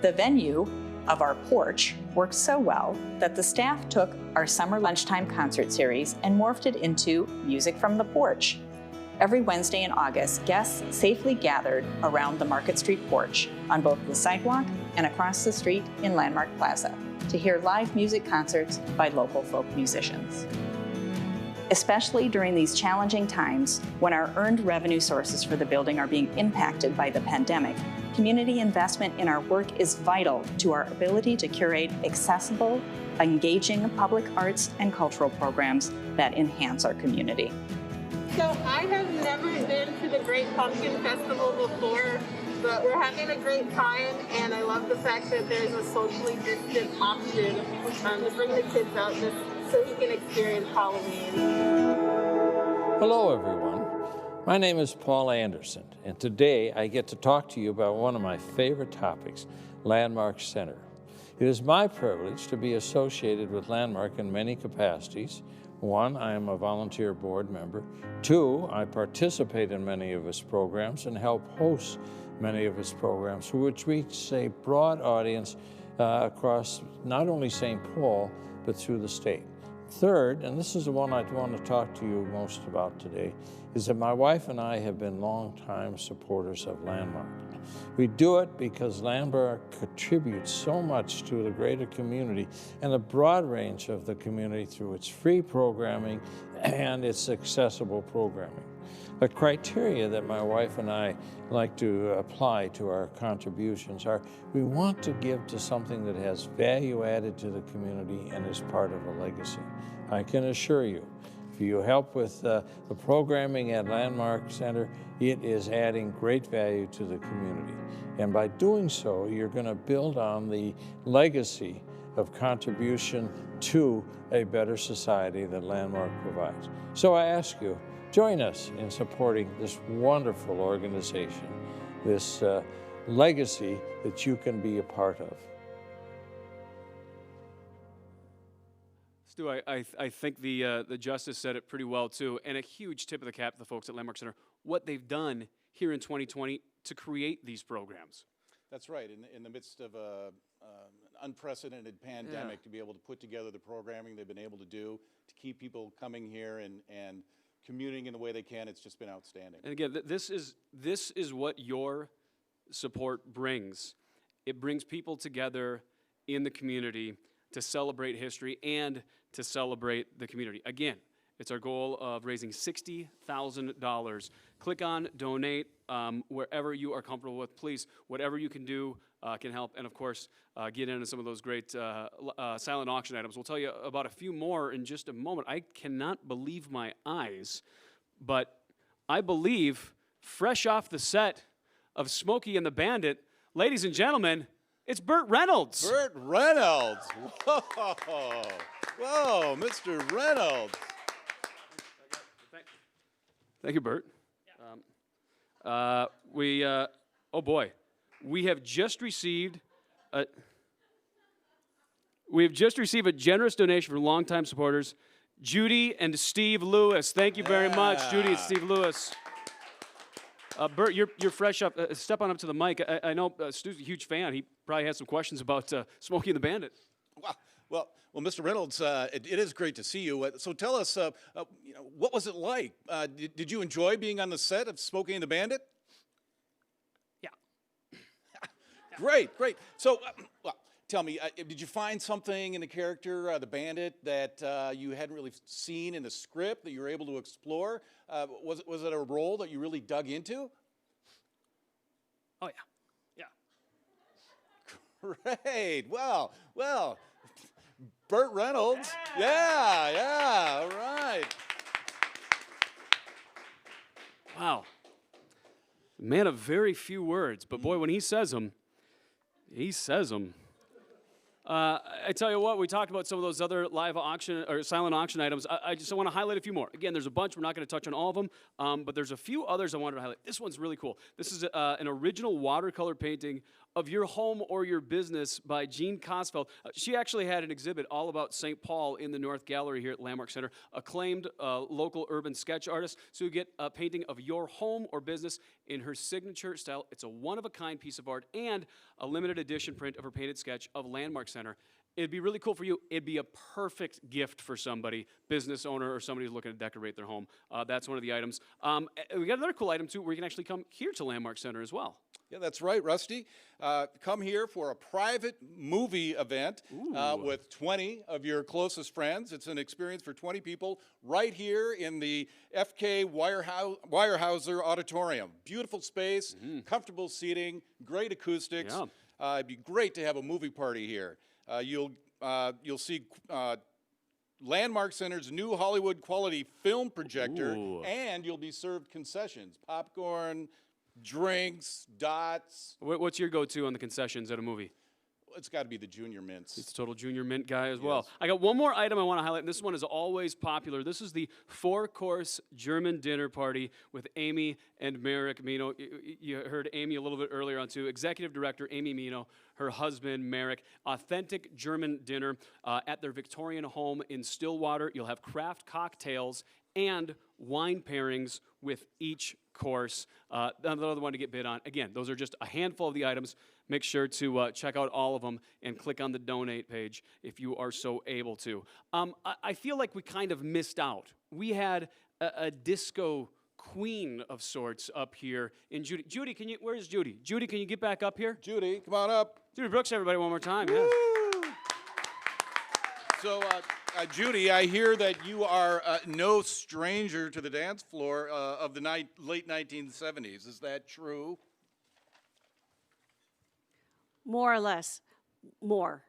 The venue of our porch worked so well that the staff took our summer lunchtime concert series and morphed it into Music from the Porch. Every Wednesday in August, guests safely gathered around the Market Street porch on both the sidewalk and across the street in Landmark Plaza to hear live music concerts by local folk musicians. Especially during these challenging times when our earned revenue sources for the building are being impacted by the pandemic, community investment in our work is vital to our ability to curate accessible, engaging public arts and cultural programs that enhance our community. So I have never been to the Great Pumpkin Festival before, but we're having a great time, and I love the fact that there's a socially distant option to bring the kids out just so we can experience Halloween. Hello, everyone. My name is Paul Anderson, and today I get to talk to you about one of my favorite topics, Landmark Center. It is my privilege to be associated with Landmark in many capacities. One, I am a volunteer board member. Two, I participate in many of its programs and help host many of its programs, which reach a broad audience across not only St. Paul, but through the state. Third, and this is the one I'd want to talk to you most about today, is that my wife and I have been longtime supporters of Landmark. We do it because Landmark contributes so much to the greater community and a broad range of the community through its free programming and its accessible programming. The criteria that my wife and I like to apply to our contributions are we want to give to something that has value added to the community and is part of a legacy. I can assure you, if you help with the programming at Landmark Center, it is adding great value to the community. And by doing so, you're going to build on the legacy of contribution to a better society that Landmark provides. So I ask you, join us in supporting this wonderful organization, this legacy that you can be a part of. Stu, I think the Justice said it pretty well too, and a huge tip of the cap to the folks at Landmark Center, what they've done here in 2020 to create these programs. That's right. In the midst of an unprecedented pandemic, to be able to put together the programming they've been able to do, to keep people coming here and commuting in the way they can, it's just been outstanding. And again, this is what your support brings. It brings people together in the community to celebrate history and to celebrate the community. Again, it's our goal of raising $60,000. Click on donate wherever you are comfortable with. Please, whatever you can do can help, and of course, get into some of those great silent auction items. We'll tell you about a few more in just a moment. I cannot believe my eyes, but I believe, fresh off the set of Smokey and the Bandit, ladies and gentlemen, it's Burt Reynolds. Burt Reynolds. Whoa. Whoa, Mr. Reynolds. Thank you, Burt. Oh boy, we have just received a generous donation from longtime supporters, Judy and Steve Lewis. Thank you very much, Judy and Steve Lewis. Burt, you're fresh up. Step on up to the mic. I know Stu's a huge fan. He probably has some questions about Smokey and the Bandit. Well, Mr. Reynolds, it is great to see you. So tell us, what was it like? Did you enjoy being on the set of Smokey and the Bandit? Yeah. Great. So, tell me, did you find something in the character, the Bandit, that you hadn't really seen in the script that you were able to explore? Was it a role that you really dug into? Oh yeah. Great. Well. Burt Reynolds. Yeah. All right. Wow. Man of very few words, but boy, when he says them, he says them. I tell you what, we talked about some of those other live auction or silent auction items. I just want to highlight a few more. Again, there's a bunch. We're not going to touch on all of them, but there's a few others I wanted to highlight. This one's really cool. This is an original watercolor painting of your home or your business by Jean Cosfeld. She actually had an exhibit all about St. Paul in the North Gallery here at Landmark Center. Acclaimed local urban sketch artist. So you get a painting of your home or business in her signature style. It's a one-of-a-kind piece of art and a limited edition print of her painted sketch of Landmark Center. It'd be really cool for you. It'd be a perfect gift for somebody, business owner or somebody who's looking to decorate their home. That's one of the items. We got another cool item, too, where you can actually come here to Landmark Center as well. Yeah, that's right, Rusty. Come here for a private movie event with 20 of your closest friends. It's an experience for 20 people right here in the FK Weyerhaeuser Auditorium. Beautiful space, comfortable seating, great acoustics. Yeah. It'd be great to have a movie party here. You'll see Landmark Center's new Hollywood quality film projector, and you'll be served concessions, popcorn, drinks, dots. What's your go-to on the concessions at a movie? It's got to be the Junior Mints. He's a total Junior Mint guy as well. I got one more item I want to highlight, and this one is always popular. This is the 4-course German dinner party with Amy and Merrick Mino. You heard Amy a little bit earlier on, too. Executive Director Amy Mino, her husband Merrick. Authentic German dinner at their Victorian home in Stillwater. You'll have craft cocktails and wine pairings with each course. Another one to get bid on. Again, those are just a handful of the items. Make sure to check out all of them and click on the donate page if you are so able to. I feel like we kind of missed out. We had a disco queen of sorts up here in Judy. Judy, where's Judy? Judy, can you get back up here? Judy, come on up. Judy Brooks, everybody, one more time. Woo! Yeah. So, Judy, I hear that you are no stranger to the dance floor of the late 1970s. Is that true? More or less. More.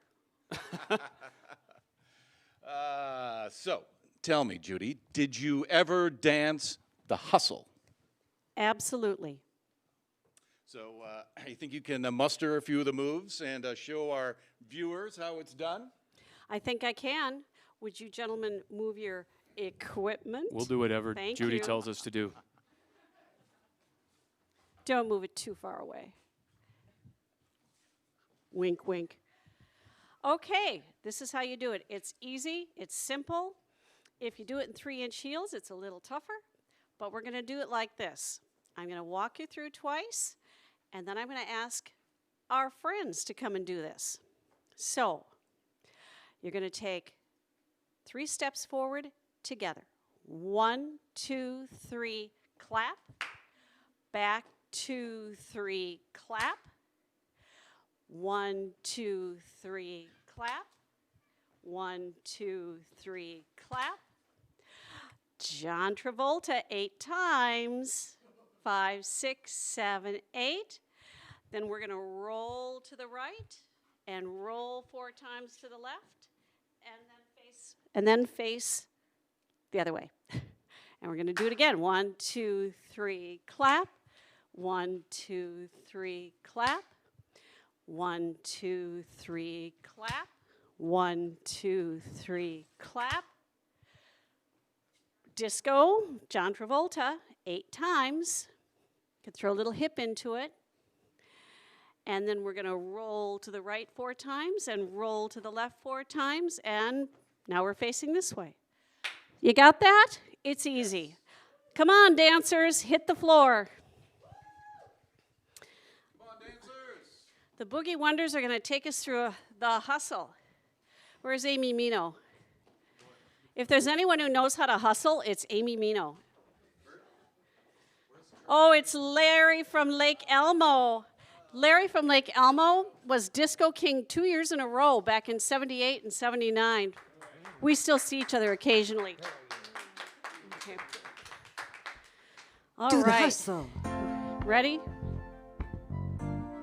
So, tell me, Judy, did you ever dance the hustle? Absolutely. So, I think you can muster a few of the moves and show our viewers how it's done? I think I can. Would you gentlemen move your equipment? We'll do whatever Judy you. tells us to do. Don't move it too far away. Wink, wink. Okay, this is how you do it. It's easy, it's simple. If you do it in 3-inch heels, it's a little tougher, but we're gonna do it like this. I'm gonna walk you through twice, and then I'm gonna ask our friends to come and do this. So, you're gonna take 3 steps forward together. 1, 2, 3, clap. Back, 2, 3, clap. 1, 2, 3, clap. 1, 2, 3, clap. John Travolta 8 times. 5, 6, 7, 8. Then we're going to roll to the right and roll 4 times to the left, and then face the other way. And we're going to do it again. 1, 2, 3, clap. 1, 2, 3, clap. 1, 2, 3, clap. 1, 2, 3, clap. Disco, John Travolta, 8 times. Could throw a little hip into it. And then we're going to roll to the right 4 times and roll to the left 4 times. And now we're facing this way. You got that? It's easy. Come on, dancers, hit the floor. Come on, dancers. The Boogie Wonders are going to take us through the hustle. Where's Amy Mino? If there's anyone who knows how to hustle, it's Amy Mino. Oh, it's Larry from Lake Elmo. Larry from Lake Elmo was Disco King 2 years in a row back in 78 and 79. We still see each other occasionally. Okay. All Do right. the hustle. Ready?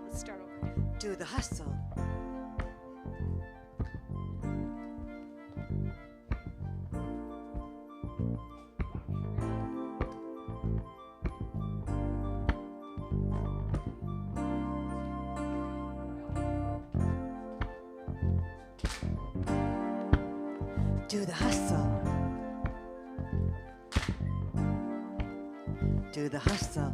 Let's start over. Do the hustle. Do the hustle. Do the hustle.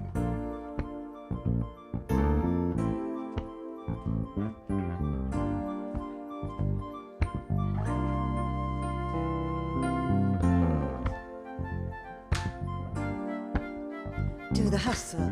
Do the hustle.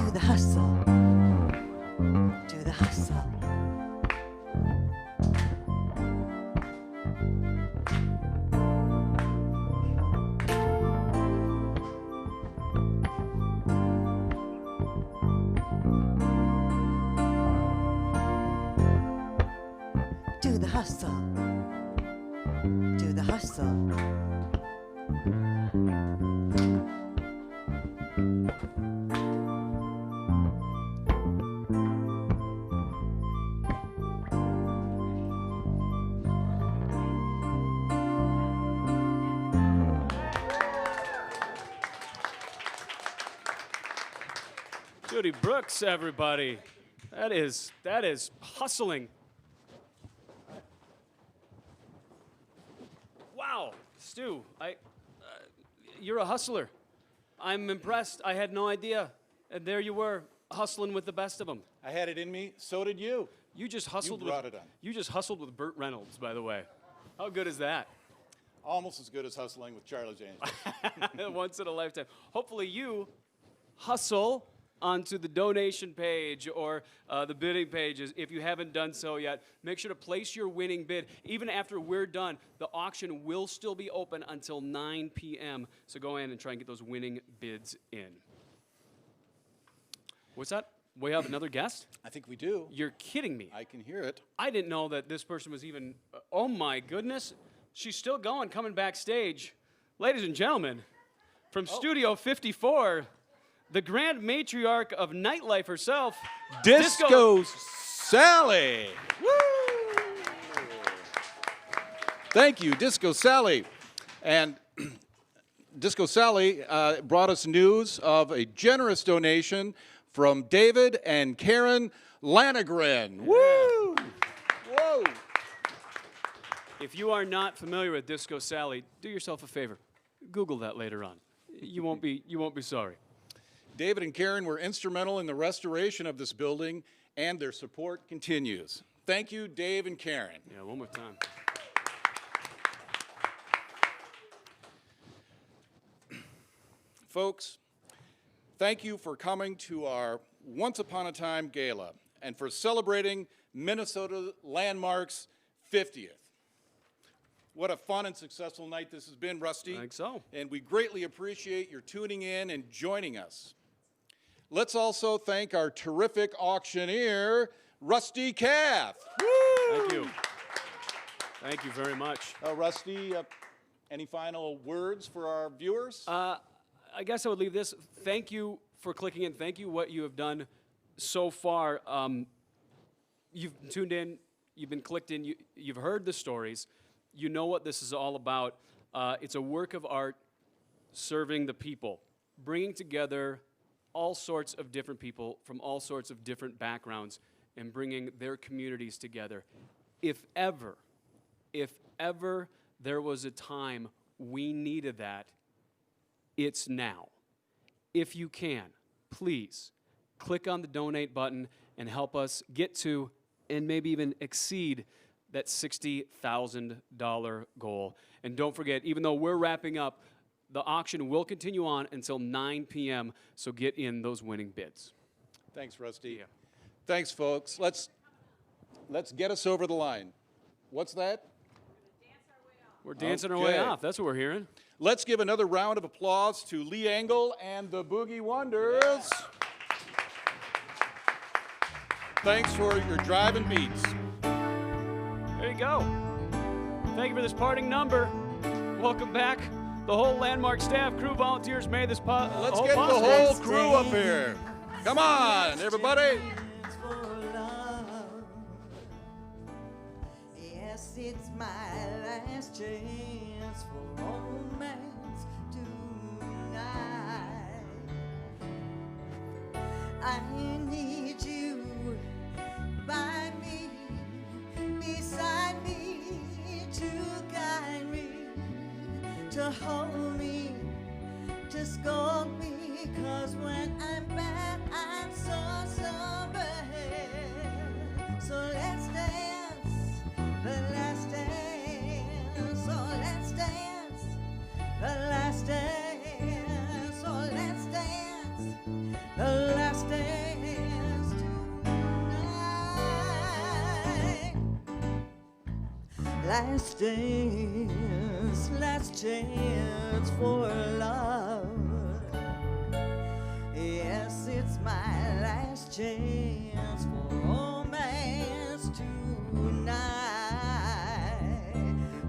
Do the hustle. Do the hustle. Do the hustle. Do the hustle. Judy Brooks, everybody. That is hustling. Wow, Stu, you're a hustler. I'm impressed. I had no idea. And there you were, hustling with the best of them. I had it in me. So did you. You just hustled You brought it on. You just hustled with Burt Reynolds, by the way. How good is that? Almost as good as hustling with Charlie James. Once in a lifetime. Hopefully you hustle onto the donation page or the bidding pages. If you haven't done so yet, make sure to place your winning bid. Even after we're done, the auction will still be open until 9 p.m. So go in and try and get those winning bids in. What's that? We have another guest? I think we do. You're kidding me. I can hear it. I didn't know that this person was even, oh my goodness. She's still going, coming backstage. Ladies and gentlemen, from Studio 54, the grand matriarch of nightlife herself, Disco Sally. Woo! Thank you, Disco Sally. And Disco Sally brought us news of a generous donation from David and Karen Lanegren. Woo! Whoa! If you are not familiar with Disco Sally, do yourself a favor. Google that later on. You won't be sorry. David and Karen were instrumental in the restoration of this building, and their support continues. Thank you, Dave and Karen. Yeah, one more time. Folks, thank you for coming to our Once Upon a Time Gala and for celebrating Minnesota Landmark's 50th. What a fun and successful night this has been, Rusty. I think so. And we greatly appreciate your tuning in and joining us. Let's also thank our terrific auctioneer, Rusty Kath. Thank you. Thank you very much. Rusty, any final words for our viewers? I guess I would leave this. Thank you for clicking in. Thank you what you have done so far. You've tuned in. You've been clicked in. You've heard the stories. You know what this is all about. It's a work of art serving the people, bringing together all sorts of different people from all sorts of different backgrounds and bringing their communities together. If ever there was a time we needed that, it's now. If you can, please click on the donate button and help us get to and maybe even exceed that $60,000 goal. And don't forget, even though we're wrapping up, the auction will continue on until 9 p.m., so get in those winning bids. Thanks, Rusty. Yeah. Thanks, folks. Let's get us over the line. What's that? We're dancing our way off. That's what we're hearing. Let's give another round of applause to Lee Engel and the Boogie Wonders. Yeah. Thanks for your driving beats. There you go. Thank you for this parting number. Welcome back. The whole Landmark staff, crew, volunteers made this possible. Let's get the whole crew up here. Come on, everybody. Yes, it's my last chance for romance tonight. I need you by me, beside me, to guide me, to hold me, to scold me, 'cause when I'm bad, I'm so bad. So let's dance, the last dance, so let's dance, the last dance, so let's dance, the last dance tonight. Last chance for love. Yes, it's my last chance for romance tonight.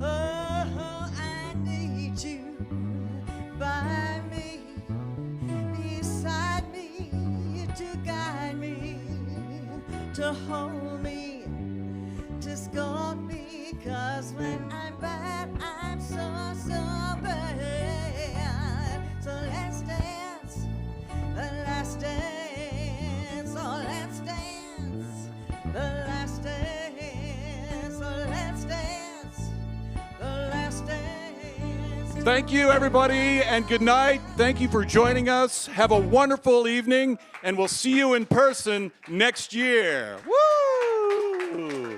Oh, I need you by me, beside me, to guide me, to hold me, to scold me, 'cause when I'm bad, I'm so bad. So let's dance, the last dance, oh let's dance, the last dance, oh let's dance, the last dance. Thank you, everybody, and good night. Thank you for joining us. Have a wonderful evening, and we'll see you in person next year. Woo!